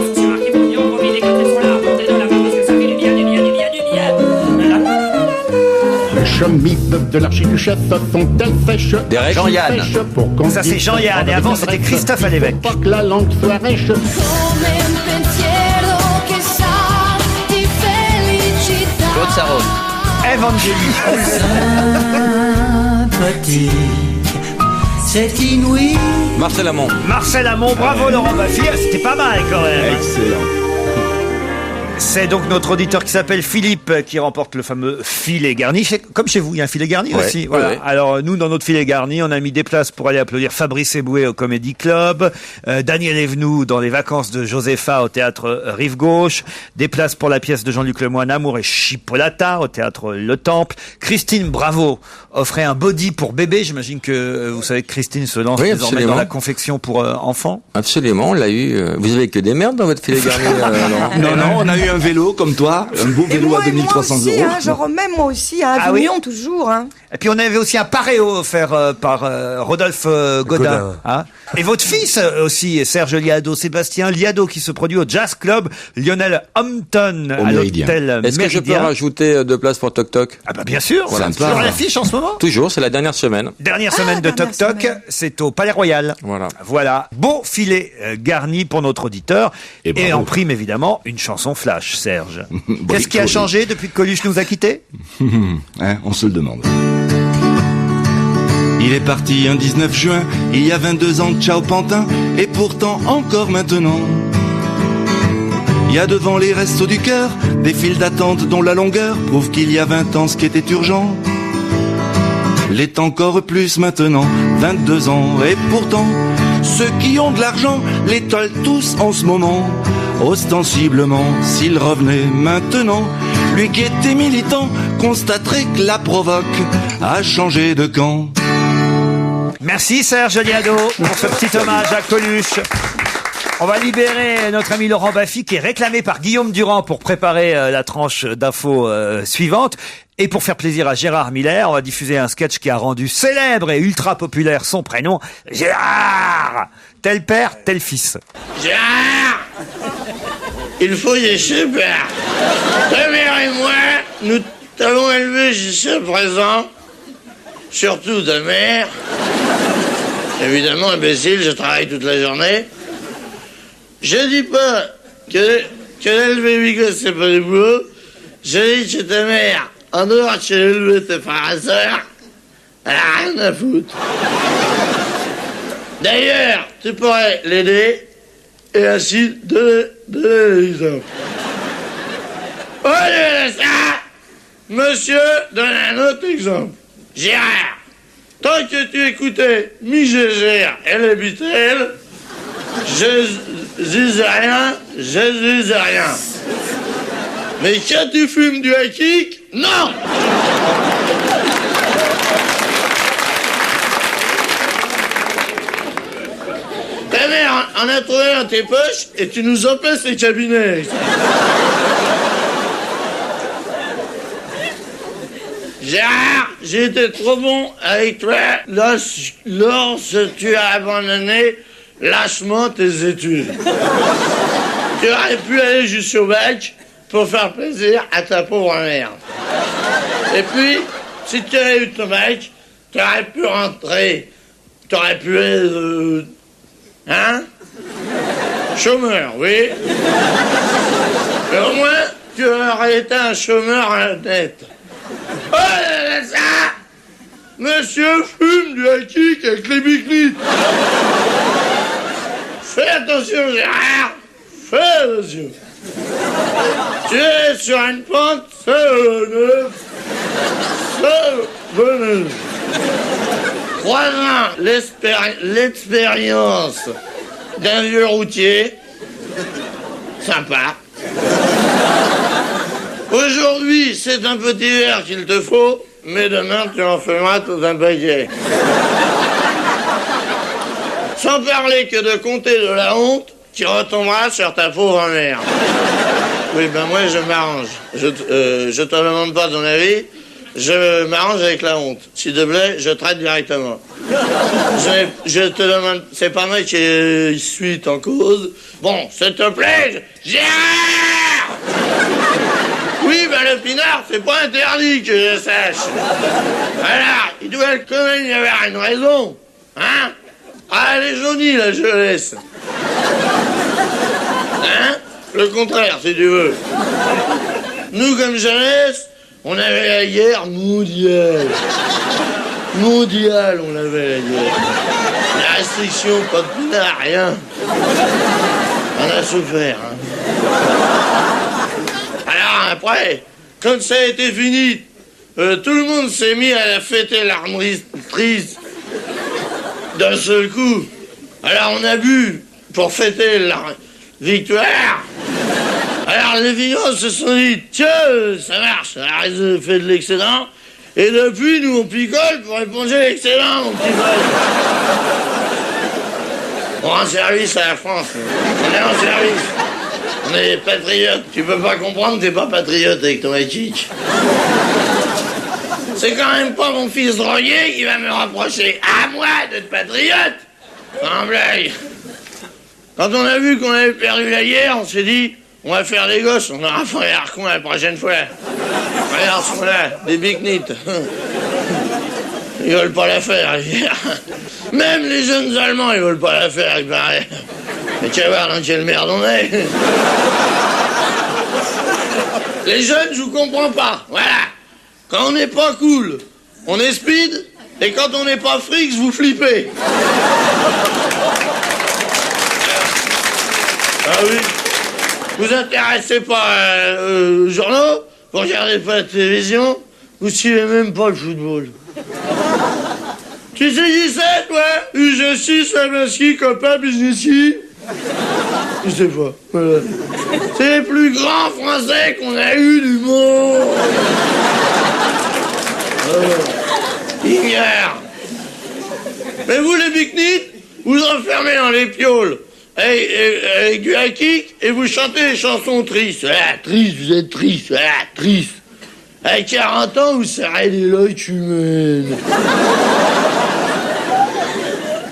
Les chemipes de l'archiduchesse sont-elles fraîches? Derek. Jean-Yann. Ça, c'est Jean-Yann. Et avant, c'était Christophe à l'évêque. Pas que la langue soit rêche. Claude Sarraute. Evangélie. Sympathique, c'est inouï. Marcel Amont. Marcel Amont. Bravo, Laurent Baffy. C'était pas mal, quand même. Excellent. C'est donc notre auditeur qui s'appelle Philippe qui remporte le fameux filet garni. Comme chez vous, il y a un filet garni aussi. Voilà. Ouais. Alors nous, dans notre filet garni, on a mis des places pour aller applaudir Fabrice Eboué au Comedy Club, Daniel Evenou dans les vacances de Josepha au théâtre Rive Gauche, des places pour la pièce de Jean-Luc Lemoyne, Amour et Chipolata au théâtre Le Temple. Christine Bravo offrait un body pour bébé. J'imagine que vous savez que Christine se lance désormais absolument. dans la confection pour enfants. Absolument, on l'a eu. Vous avez que des merdes dans votre filet garni, Laurent? Non, on a eu un vélo comme toi, un beau vélo à 2300 moi aussi, euros. hein, genre même moi aussi, à Avignon toujours. Hein. Et puis on avait aussi un paréo offert par Rodolphe Godin. Hein. Et votre fils aussi, Serge Liado, Sébastien Liado, qui se produit au Jazz Club Lionel Hampton Au à Méridien. l'hôtel Est-ce que je peux Méridien. rajouter 2 places pour Toc Toc? Ah bah bien sûr, Voilà. c'est toujours à l'affiche en ce moment. Toujours, c'est la dernière semaine. Dernière semaine de Toc Toc, c'est au Palais Royal. Voilà. Voilà, beau filet garni pour notre auditeur. Et Et bravo. en prime évidemment, une chanson flash, Serge. Brico, Qu'est-ce qui a oui. changé depuis que Coluche nous a quittés? Hein, on se le demande. Il est parti un 19 juin, il y a 22 ans, ciao Pantin, et pourtant encore maintenant. Il y a devant les restos du cœur des files d'attente dont la longueur prouve qu'il y a 20 ans ce qui était urgent l'est encore plus maintenant, 22 ans, et pourtant ceux qui ont de l'argent l'étalent tous en ce moment. Ostensiblement, s'il revenait maintenant, lui qui était militant constaterait que la provoque a changé de camp. Merci Serge Liado pour ce petit hommage à Coluche. On va libérer notre ami Laurent Baffy qui est réclamé par Guillaume Durand pour préparer la tranche d'infos suivante. Et pour faire plaisir à Gérard Miller, on va diffuser un sketch qui a rendu célèbre et ultra populaire son prénom, Gérard. Tel père, tel fils. Gérard, il faut des super. Ta mère et moi, nous t'avons élevé jusqu'à présent surtout ta mère. Évidemment, imbécile, je travaille toute la journée. Je dis pas que l'élever Bigot, c'est pas du boulot. Je dis chez ta mère, en dehors de chez l'élever tes frères et sœurs, elle a rien à foutre. D'ailleurs, tu pourrais l'aider et ainsi donner l'exemple. Au lieu de ça, monsieur donne un autre exemple. Gérard, tant que tu écoutais Migégère et les Beatles, je disais rien. Mais quand tu fumes du hakik, non! Ta mère en a trouvé dans tes poches et tu nous empêches les cabinets. Gérard, j'ai été trop bon avec toi lorsque tu as abandonné lâchement tes études. Tu aurais pu aller jusqu'au bac pour faire plaisir à ta pauvre mère. Et puis, si tu avais eu ton bac, tu aurais pu rentrer. Tu aurais pu être... chômeur, oui. Mais au moins, tu aurais été un chômeur honnête. Oh là là, ça! Monsieur fume du hakik avec les biclites. Fais attention, Gérard. Fais attention. Tu es sur une pente savonneuse. Croisant l'expérience d'un vieux routier. Sympa. Aujourd'hui, c'est un petit verre qu'il te faut, mais demain, tu en feras tout un paquet. Sans parler que de compter de la honte qui retombera sur ta pauvre mère. Oui, ben moi, je m'arrange. Je te demande pas ton avis, je m'arrange avec la honte. S'il te plaît, je traite directement. Je te demande... C'est pas moi qui suis en cause. Bon, s'il te plaît, Gérard! Oui, ben le pinard, c'est pas interdit que je sache. Voilà, il doit quand même y avoir une raison. Hein? Ah, elle est jaunie, la jeunesse. Hein? Le contraire, si tu veux. Nous, comme jeunesse, on avait la guerre mondiale. Mondiale, on avait la guerre. La restriction, pas de pinard, rien. On a souffert, hein. Alors après, quand ça a été fini, tout le monde s'est mis à fêter l'armistice d'un seul coup. Alors on a bu pour fêter la victoire. Alors les vignerons se sont dit, tiens, ça marche, ça a fait de l'excédent. Et depuis, nous on picole pour éponger l'excédent, mon petit pote. On rend service à la France. On est en service. On est patriotes. Tu peux pas comprendre que t'es pas patriote avec ton hakik. C'est quand même pas mon fils drogué qui va me reprocher à moi d'être patriote. En blague. Quand on a vu qu'on avait perdu la guerre, on s'est dit, on va faire des gosses, on aura fait un con la prochaine fois. Regarde, ils sont là, des bicnites. Ils veulent pas la faire, la guerre. Même les jeunes Allemands, ils veulent pas la faire, il paraît. Mais tu vas voir dans quelle merde on est. Les jeunes, je vous comprends pas. Voilà. Quand on n'est pas cool, on est speed. Et quand on n'est pas fric, vous flippez. Ah oui. Vous intéressez pas aux journaux, vous regardez pas la télévision, vous suivez même pas le football. Tu sais qui c'est, toi? UG6, Sabaski, copain, businessy? Je sais pas. Voilà. C'est les plus grands Français qu'on a eu du monde. Ignore. Mais vous, les bicnites, vous enfermez dans les pioles avec du hakik et vous chantez des chansons tristes. Ah, triste, vous êtes triste. Ah, triste. À 40 ans, vous serrez des lois humaines.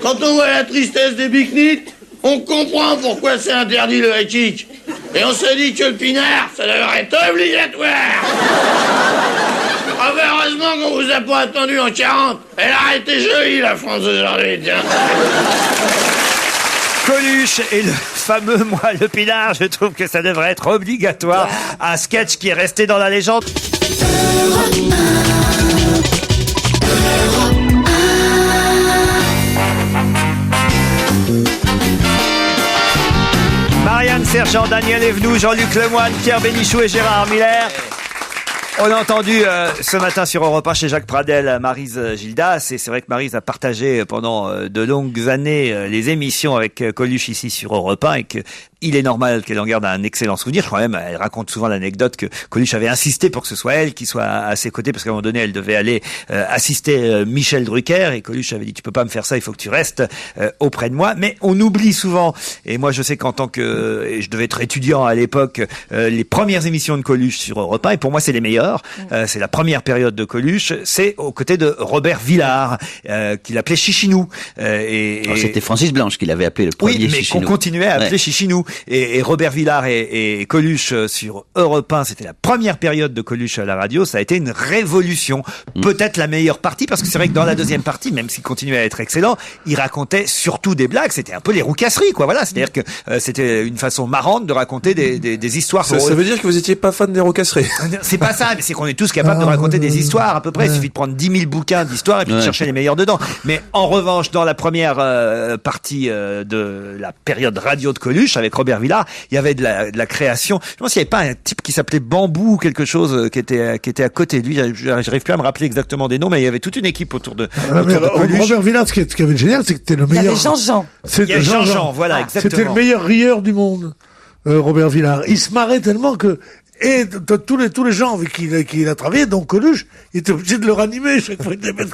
Quand on voit la tristesse des bicnites, on comprend pourquoi c'est interdit le hakik. Et on s'est dit que le pinard, ça devrait être obligatoire. Ah ben heureusement qu'on vous a pas attendu en 40. Elle a été jolie, la France aujourd'hui, tiens. Coluche et le fameux Moi le Pinard, je trouve que ça devrait être obligatoire. Un sketch qui est resté dans la légende. Marianne Sergent, Daniel Evenou, Jean-Luc Lemoyne, Pierre Bénichou et Gérard Miller. On a entendu ce matin sur Europe 1 chez Jacques Pradel Maryse Gildas, et c'est vrai que Maryse a partagé pendant de longues années les émissions avec Coluche ici sur Europe 1 et que il est normal qu'elle en garde un excellent souvenir. Je crois même, elle raconte souvent l'anecdote que Coluche avait insisté pour que ce soit elle qui soit à ses côtés, parce qu'à un moment donné, elle devait aller assister Michel Drucker, et Coluche avait dit, tu peux pas me faire ça, il faut que tu restes auprès de moi. Mais on oublie souvent, et moi je sais qu'en tant que, et je devais être étudiant à l'époque, les premières émissions de Coluche sur Europe 1, et pour moi c'est les meilleures, c'est la première période de Coluche, c'est aux côtés de Robert Villard, qu'il appelait Chichinou. Alors, c'était Francis Blanche qui l'avait appelé le premier Chichinou. Oui, mais Chichinou. qu'on continuait à appeler Chichinou. Et Robert Villard et Coluche sur Europe 1, c'était la première période de Coluche à la radio, ça a été une révolution. Peut-être la meilleure partie, parce que c'est vrai que dans la deuxième partie, même s'il continuait à être excellent, il racontait surtout des blagues, c'était un peu les roucasseries, quoi. Voilà, c'est-à-dire que c'était une façon marrante de raconter des histoires. Ça veut dire que vous étiez pas fan des roucasseries. C'est pas ça, mais c'est qu'on est tous capables de raconter des histoires à peu près. Il suffit de prendre 10 000 bouquins d'histoire et puis de chercher les meilleurs dedans. Mais en revanche, dans la première partie de la période radio de Coluche, avec Robert Villard, il y avait de la création. Je pense qu'il n'y avait pas un type qui s'appelait Bambou ou quelque chose qui était à côté de lui. J'arrive plus à me rappeler exactement des noms, mais il y avait toute une équipe autour de Coluche. Robert Villard, ce qui avait génial, c'est que c'était le meilleur. Il y avait Jean-Jean. Il y avait Jean-Jean, voilà, exactement. C'était le meilleur rieur du monde, Robert Villard. Il se marrait tellement que, et tous les gens avec qui il a travaillé, donc Coluche, il était obligé de le ranimer chaque fois qu'il était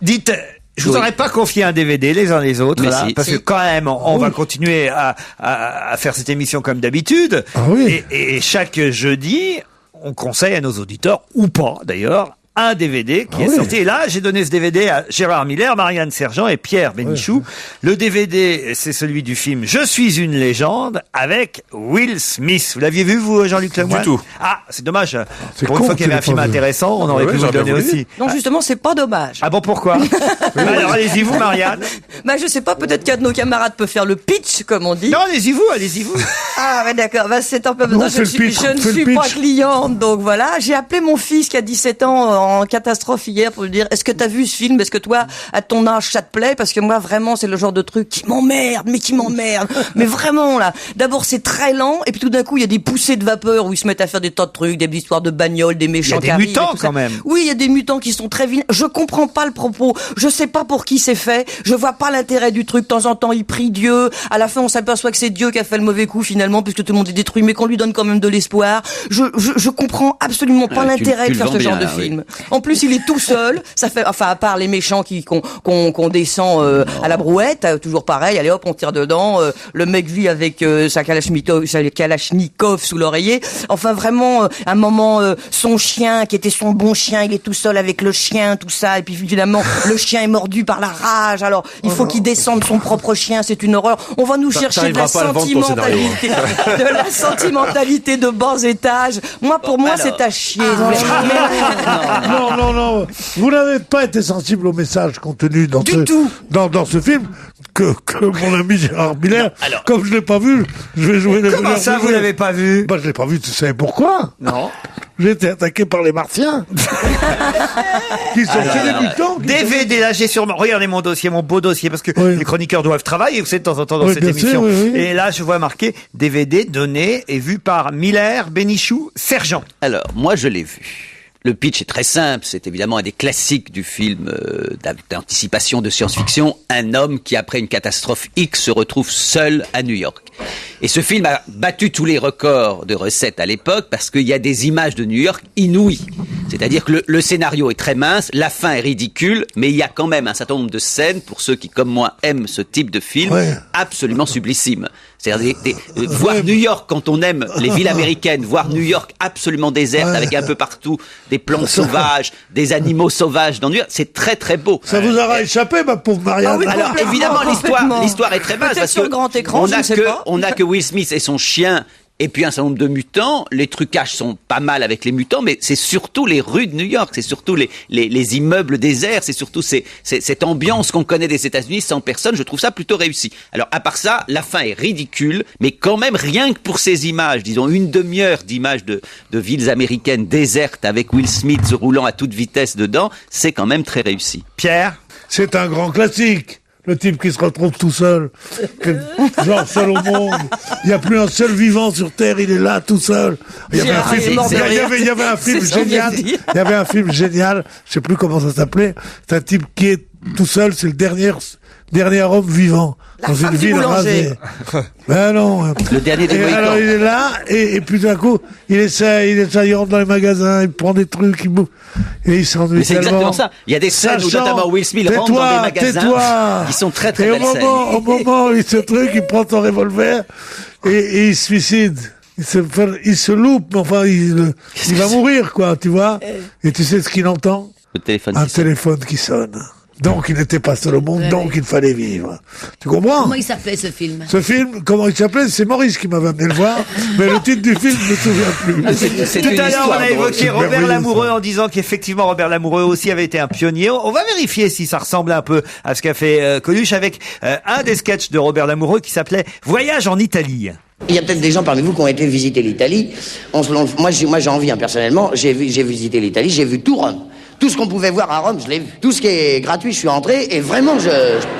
Dites, je vous aurais pas confié un DVD les uns les autres, là, parce que quand même, on va continuer à faire cette émission comme d'habitude. Ah oui. Et chaque jeudi, on conseille à nos auditeurs, ou pas d'ailleurs, un DVD qui est sorti. Et là, j'ai donné ce DVD à Gérard Miller, Marianne Sergent et Pierre Bénichou. Le DVD, c'est celui du film Je suis une légende avec Will Smith. Vous l'aviez vu, vous, Jean-Luc Lemoyne? Du tout. Ah, c'est dommage. Pour une fois qu'il y avait un film intéressant, on aurait pu vous le donner aussi. Non, justement, c'est pas dommage. Ah bon, pourquoi? Alors, allez-y, vous, Marianne. Bah, je sais pas, peut-être qu'un de nos camarades peut faire le pitch, comme on dit. Non, allez-y, vous. Ah, ouais, d'accord. Bah, c'est un peu, Non, je ne suis pas cliente, donc voilà. J'ai appelé mon fils qui a 17 ans en catastrophe hier pour lui dire, est-ce que t'as vu ce film? Est-ce que toi, à ton âge, ça te plaît? Parce que moi, vraiment, c'est le genre de truc qui m'emmerde. Mais vraiment, là. D'abord, c'est très lent, et puis tout d'un coup, il y a des poussées de vapeur où ils se mettent à faire des tas de trucs, des histoires de bagnoles, des méchants qui arrivent. Il y a des mutants, quand même. Oui, il y a des mutants qui sont très vilains. Je comprends pas le propos. Je sais pas pour qui c'est fait. Je vois pas l'intérêt du truc. De temps en temps, il prie Dieu. À la fin, on s'aperçoit que c'est Dieu qui a fait le mauvais coup, finalement, puisque tout le monde est détruit, mais qu'on lui donne quand même de l'espoir. Je comprends absolument pas l'intérêt de faire ce genre de film. En plus, il est tout seul. Ça fait, enfin, à part les méchants qu'on descend à la brouette, toujours pareil. Allez hop, on tire dedans. Le mec vit avec sa Kalachnikov sous l'oreiller. Enfin, vraiment, un moment, son chien, qui était son bon chien, il est tout seul avec le chien, tout ça. Et puis, évidemment, le chien est mordu par la rage. Alors, il faut qu'il descende son propre chien. C'est une horreur. On va nous chercher de la sentimentalité de bas étage. Pour moi, c'est à chier. Non. Vous n'avez pas été sensible au message contenu dans ce film que mon ami Gérard Miller. Comme je l'ai pas vu, je vais jouer le. Comment ça, vous l'avez pas vu? Bah, je l'ai pas vu. Tu savais pourquoi? Non. J'ai été attaqué par les Martiens. Qui sont des mutants. DVD, là, j'ai sûrement. Regardez mon dossier, mon beau dossier, parce que les chroniqueurs doivent travailler, vous savez, de temps en temps dans cette émission. Et là, je vois marqué DVD donné et vu par Miller, Bénichou, Sergent. Alors, moi, je l'ai vu. Le pitch est très simple, c'est évidemment un des classiques du film d'anticipation de science-fiction, un homme qui après une catastrophe X se retrouve seul à New York. Et ce film a battu tous les records de recettes à l'époque parce qu'il y a des images de New York inouïes. C'est-à-dire que le scénario est très mince, la fin est ridicule, mais il y a quand même un certain nombre de scènes, pour ceux qui comme moi aiment ce type de film, absolument sublissimes. C'est-à-dire voir New York quand on aime les villes américaines, voir New York absolument déserte avec un peu partout des plantes sauvages, des animaux sauvages dans New York, c'est très très beau. Ça vous aura échappé, ma pauvre Marianne. Alors évidemment l'histoire est très mince parce sur le grand écran, on a que Will Smith et son chien Et puis un certain nombre de mutants, les trucages sont pas mal avec les mutants, mais c'est surtout les rues de New York, c'est surtout les immeubles déserts, c'est surtout cette ambiance qu'on connaît des États-Unis sans personne, je trouve ça plutôt réussi. Alors à part ça, la fin est ridicule, mais quand même rien que pour ces images, disons une demi-heure d'images de villes américaines désertes avec Will Smith roulant à toute vitesse dedans, c'est quand même très réussi. Pierre ? C'est un grand classique. Le type qui se retrouve tout seul, genre seul au monde. Il n'y a plus un seul vivant sur Terre, il est là tout seul. Il y avait un film génial. Il y avait un film génial. Je sais plus comment ça s'appelait. C'est un type qui est tout seul, c'est le dernier homme vivant dans une ville rasée. Ben non. Le dernier des Mohicans. Alors il est là et puis d'un coup il rentre dans les magasins, il prend des trucs, il bouffe et il s'ennuie. Mais c'est exactement ça. Il y a des scènes où notamment Will Smith rentre dans des magasins qui sont très très belles scènes. Au moment où il se truc, il prend son revolver et il se suicide. Il se loupe, mais enfin il va mourir quoi, tu vois. Et tu sais ce qu'il entend ? Un téléphone qui sonne. Donc il n'était pas seul au monde, donc il fallait vivre. Tu comprends ? Comment il s'appelait ce film ? Ce film, comment il s'appelait ? C'est Maurice qui m'avait amené le voir, mais le titre du film, je ne me souviens plus. Tout à l'heure, on a évoqué Robert Lamoureux en disant qu'effectivement Robert Lamoureux aussi avait été un pionnier. On va vérifier si ça ressemble un peu à ce qu'a fait Coluche avec un des sketchs de Robert Lamoureux qui s'appelait Voyage en Italie. Il y a peut-être des gens parmi vous qui ont été visiter l'Italie. Moi j'ai envie, personnellement, j'ai visité l'Italie, j'ai vu tout Rome. Tout ce qu'on pouvait voir à Rome, je l'ai vu. Tout ce qui est gratuit, je suis entré et vraiment, je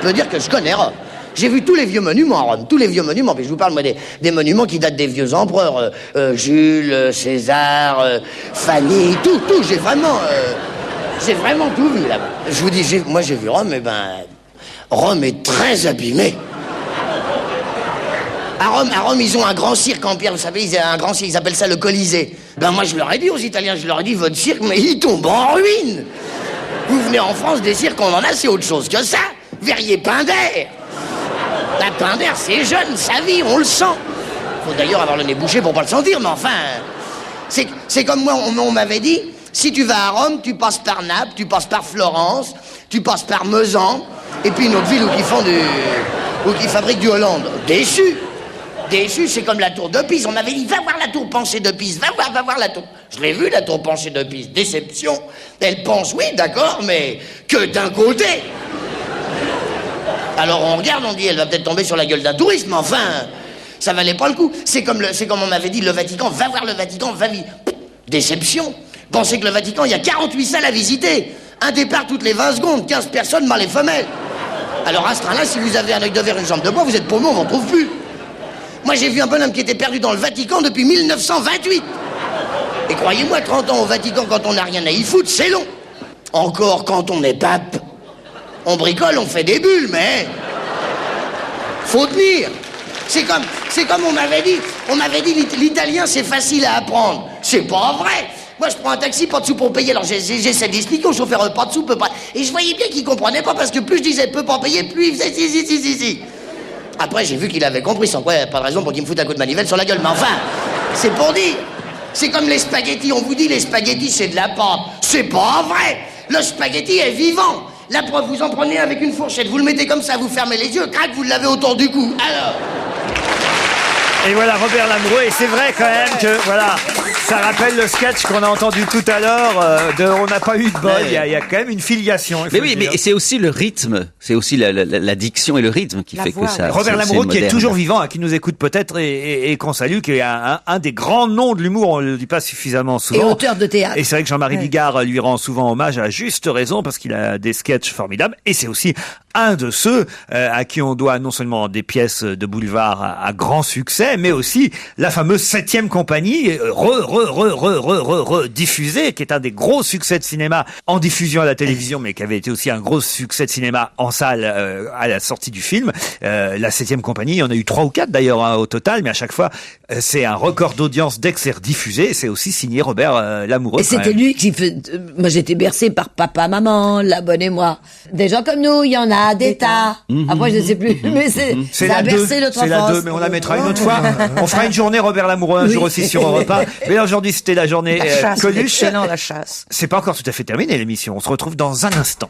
peux dire que je connais Rome. J'ai vu tous les vieux monuments à Rome, tous les vieux monuments. Puis je vous parle, moi, des monuments qui datent des vieux empereurs. Jules, César, Fanny, tout. J'ai vraiment tout vu là-bas. Je vous dis, moi j'ai vu Rome, Rome est très abîmé. À Rome, ils ont un grand cirque en pierre, vous savez, ils appellent ça le Colisée. Moi, je leur ai dit aux Italiens, votre cirque, mais il tombe en ruine. Vous venez en France, des cirques, on en a, c'est autre chose que ça. Verrier Pinder. La Pinder, c'est jeune, ça vit, on le sent. Faut d'ailleurs avoir le nez bouché pour pas le sentir, mais enfin... C'est comme moi, on m'avait dit, si tu vas à Rome, tu passes par Naples, tu passes par Florence, tu passes par Meusan, et puis une autre ville où qui fabrique du Hollande. Déçu, c'est comme la tour de Pise. On m'avait dit, va voir la tour penchée de Pise, va voir la tour. Je l'ai vue, la tour penchée de Pise. Déception. Elle pense, oui, d'accord, mais que d'un côté. Alors on regarde, on dit, elle va peut-être tomber sur la gueule d'un touriste, mais enfin, ça valait pas le coup. C'est comme on m'avait dit, le Vatican, va voir le Vatican, va vivre. Déception. Pensez que le Vatican, il y a 48 salles à visiter. Un départ toutes les 20 secondes, 15 personnes, mâles et femelles. Alors à ce train-là, si vous avez un œil de verre et une jambe de bois, vous êtes paumé, on n'en trouve plus. Moi, j'ai vu un bonhomme qui était perdu dans le Vatican depuis 1928. Et croyez-moi, 30 ans au Vatican, quand on n'a rien à y foutre, c'est long. Encore quand on est pape. On bricole, on fait des bulles, mais... faut tenir. C'est comme on m'avait dit, l'italien, c'est facile à apprendre. C'est pas vrai. Moi, je prends un taxi, pas de sous pour payer. Alors, j'essaie d'expliquer au chauffeur, pas de sous, peut pas... Et je voyais bien qu'il comprenait pas, parce que plus je disais, peut pas payer, plus il faisait si. Après, j'ai vu qu'il avait compris, sans quoi, pas de raison pour qu'il me foute un coup de manivelle sur la gueule. Mais enfin, c'est pour dire. C'est comme les spaghettis. On vous dit, les spaghettis, c'est de la pâte. C'est pas vrai. Le spaghetti est vivant. La preuve, vous en prenez avec une fourchette, vous le mettez comme ça, vous fermez les yeux, crac, vous l'avez autour du cou. Alors... Et voilà Robert Lamoureux, et c'est vrai quand même que voilà, ça rappelle le sketch qu'on a entendu tout à l'heure de On n'a pas eu de bol. Il y a quand même une filiation. Mais oui, mais c'est aussi le rythme, c'est aussi la diction et le rythme qui fait que ça. Robert Lamoureux qui est toujours vivant, qui nous écoute peut-être et qu'on salue, qui est un des grands noms de l'humour, on le dit pas suffisamment souvent. Et auteur de théâtre. Et c'est vrai que Jean-Marie Bigard lui rend souvent hommage à juste raison parce qu'il a des sketchs formidables et c'est aussi un de ceux à qui on doit non seulement des pièces de boulevard à grand succès, mais aussi la fameuse 7e compagnie diffusée, qui est un des gros succès de cinéma en diffusion à la télévision, mais qui avait été aussi un gros succès de cinéma en salle à la sortie du film. La 7e compagnie, il y en a eu 3 ou 4 d'ailleurs au total, mais à chaque fois c'est un record d'audience dès que c'est rediffusé. C'est aussi signé Robert Lamoureux. Et c'était lui qui fait. Moi j'étais bercé par papa, maman, la bonne et moi. Des gens comme nous, il y en a des tas. Après je ne sais plus, mais c'est ça a bercé notre enfance. C'est la 2, mais on la mettra une autre fois. On fera une journée Robert Lamoureux un jour aussi sur Europe 1. Mais aujourd'hui c'était la journée Coluche. Excellent, la chasse. C'est pas encore tout à fait terminé l'émission. On se retrouve dans un instant.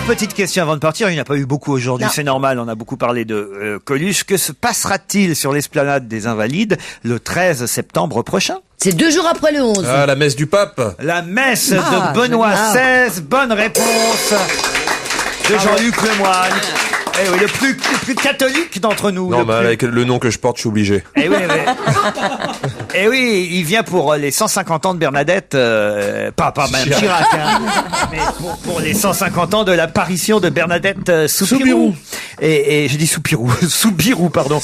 petite question avant de partir. Il n'y en a pas eu beaucoup aujourd'hui, c'est normal. On a beaucoup parlé de Coluche. Que se passera-t-il sur l'esplanade des Invalides le 13 septembre prochain? C'est 2 jours après le 11. Ah, la messe du pape. La messe de Benoît XVI. Bonne réponse de Jean-Luc Lemoyne. Eh oui, le plus catholique d'entre nous. Non, mais avec le nom que je porte, je suis obligé. Eh oui, eh oui, il vient pour les 150 ans de Bernadette, pas Madame Chirac, hein, mais pour les 150 ans de l'apparition de Bernadette Soupirou. Et j'ai dit Soupirou, Soupirou, pardon.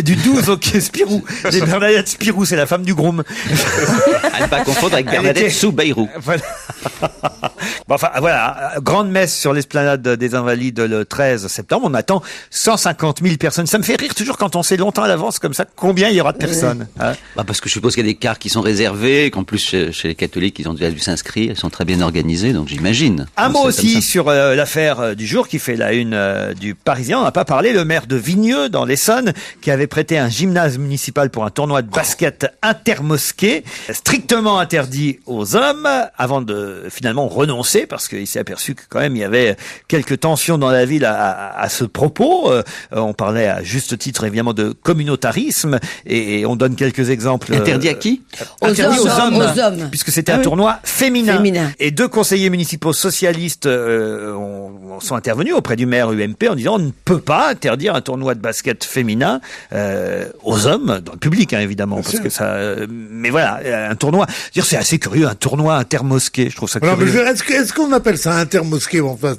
Du 12 au Spirou. C'est Bernadette Spirou, c'est la femme du groom. À ne pas confondre avec Bernadette Soubeirou. Voilà. Bon, enfin, voilà, grande messe sur l'esplanade des Invalides le 13 septembre. On attend 150 000 personnes. Ça me fait rire toujours quand on sait longtemps à l'avance comme ça combien il y aura de personnes. Hein? Parce que je suppose qu'il y a des cars qui sont réservés, qu'en plus chez les catholiques, ils ont déjà dû s'inscrire, ils sont très bien organisés, donc j'imagine. Un mot aussi sur l'affaire du jour qui fait la une du Parisien. On n'a pas parlé, le maire de Vigneux dans l'Essonne qui avait prêté un gymnase municipal pour un tournoi de basket intermosquée, strictement interdit aux hommes, avant de finalement renoncer parce qu'il s'est aperçu que quand même il y avait quelques tensions dans la ville à ce propos. On parlait à juste titre évidemment de communautarisme et on donne quelques exemples. Interdit à qui? Interdit aux hommes, puisque c'était un tournoi féminin. Et 2 conseillers municipaux socialistes sont intervenus auprès du maire UMP en disant on ne peut pas interdire un tournoi de basket féminin aux hommes, dans le public hein, évidemment, parce que ça. Mais voilà, un tournoi. Dire c'est assez curieux, un tournoi intermosqué. Je trouve ça curieux. Est-ce qu'on appelle ça intermosqué? Enfin,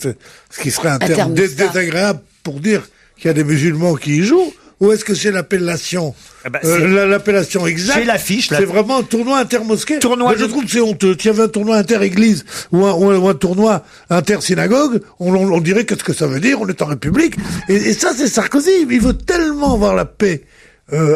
ce qui serait un terme désagréable pour dire qu'il y a des musulmans qui y jouent, ou est-ce que c'est l'appellation l'appellation exacte? C'est l'affiche. C'est vraiment un tournoi intermosqué. Je trouve que c'est honteux. S'il y avait un tournoi inter-église ou un tournoi inter-synagogue, on dirait qu'est-ce que ça veut dire? On est en République. Et ça, c'est Sarkozy. Il veut tellement avoir la paix.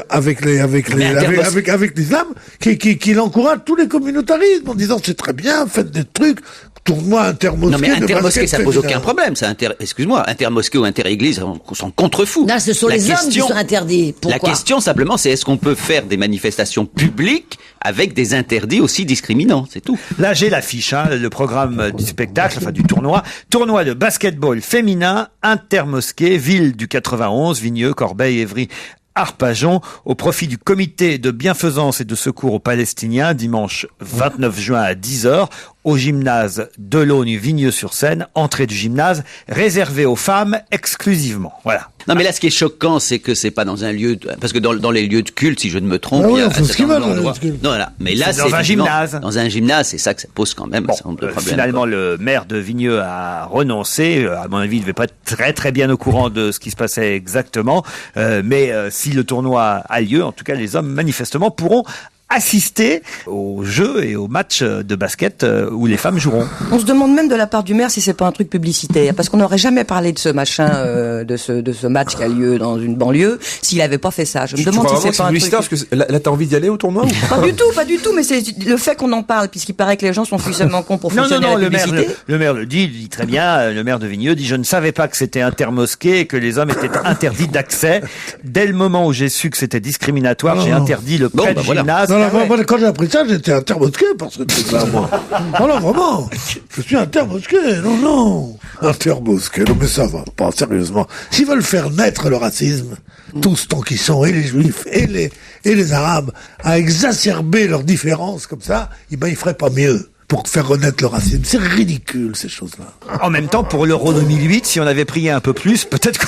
Avec l'islam, qui encourage tous les communautarismes en disant c'est très bien, faites des trucs, tournoi intermosqué. Non mais intermosqué, ça pose aucun problème. Excuse-moi, intermosqué ou inter-église, on s'en contrefou. Là, ce sont les hommes qui sont interdits. Pourquoi? La question simplement, c'est est-ce qu'on peut faire des manifestations publiques avec des interdits aussi discriminants, c'est tout. Là, j'ai l'affiche, hein, le programme du spectacle, enfin du tournoi de basketball féminin intermosqué, ville du 91, Vigneux, Corbeil, Évry, Arpajon, au profit du comité de bienfaisance et de secours aux Palestiniens, dimanche 29 juin à 10h, au gymnase de l'Aune Vigneux-sur-Seine, entrée du gymnase réservée aux femmes exclusivement. Voilà. Non mais là ce qui est choquant c'est que c'est pas dans un lieu parce que dans les lieux de culte si je ne me trompe il y a un certain nombre d'endroits. Non là, mais là c'est dans un gymnase. Dans un gymnase, c'est ça que ça pose quand même un certain nombre de problèmes. Finalement le maire de Vigneux a renoncé, à mon avis il devait pas être très bien au courant de ce qui se passait exactement, mais si le tournoi a lieu, en tout cas les hommes manifestement pourront assister aux jeux et aux matchs de basket où les femmes joueront. On se demande même de la part du maire si c'est pas un truc publicitaire, parce qu'on n'aurait jamais parlé de ce machin, de ce match qui a lieu dans une banlieue s'il avait pas fait ça. Je me demande si c'est pas un truc. Parce que là, t'as envie d'y aller au tournoi ou pas du tout, mais c'est le fait qu'on en parle, puisqu'il paraît que les gens sont suffisamment cons pour fonctionner la publicité. Le maire le dit très bien, le maire de Vigneux dit je ne savais pas que c'était intermosqué et que les hommes étaient interdits d'accès. Dès le moment où j'ai su que c'était discriminatoire, j'ai interdit le prêt du gymnase. Moi, quand j'ai appris ça, j'étais intermosqué parce que c'est ça, moi. Non, vraiment. Je suis intermosqué. Non. Intermosqué. Non, mais ça va pas, sérieusement. S'ils veulent faire naître le racisme, tous tant qu'ils sont, et les juifs, et les arabes, à exacerber leurs différences comme ça, ils feraient pas mieux pour faire renaître le racisme. C'est ridicule, ces choses-là. En même temps, pour l'Euro 2008, si on avait prié un peu plus, peut-être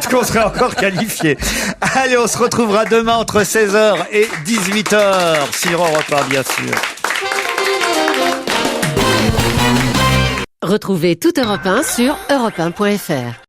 qu'on serait encore qualifié. Allez, on se retrouvera demain entre 16h et 18h sur Europe 1, bien sûr. Retrouvez toute Europe 1 sur europe1.fr.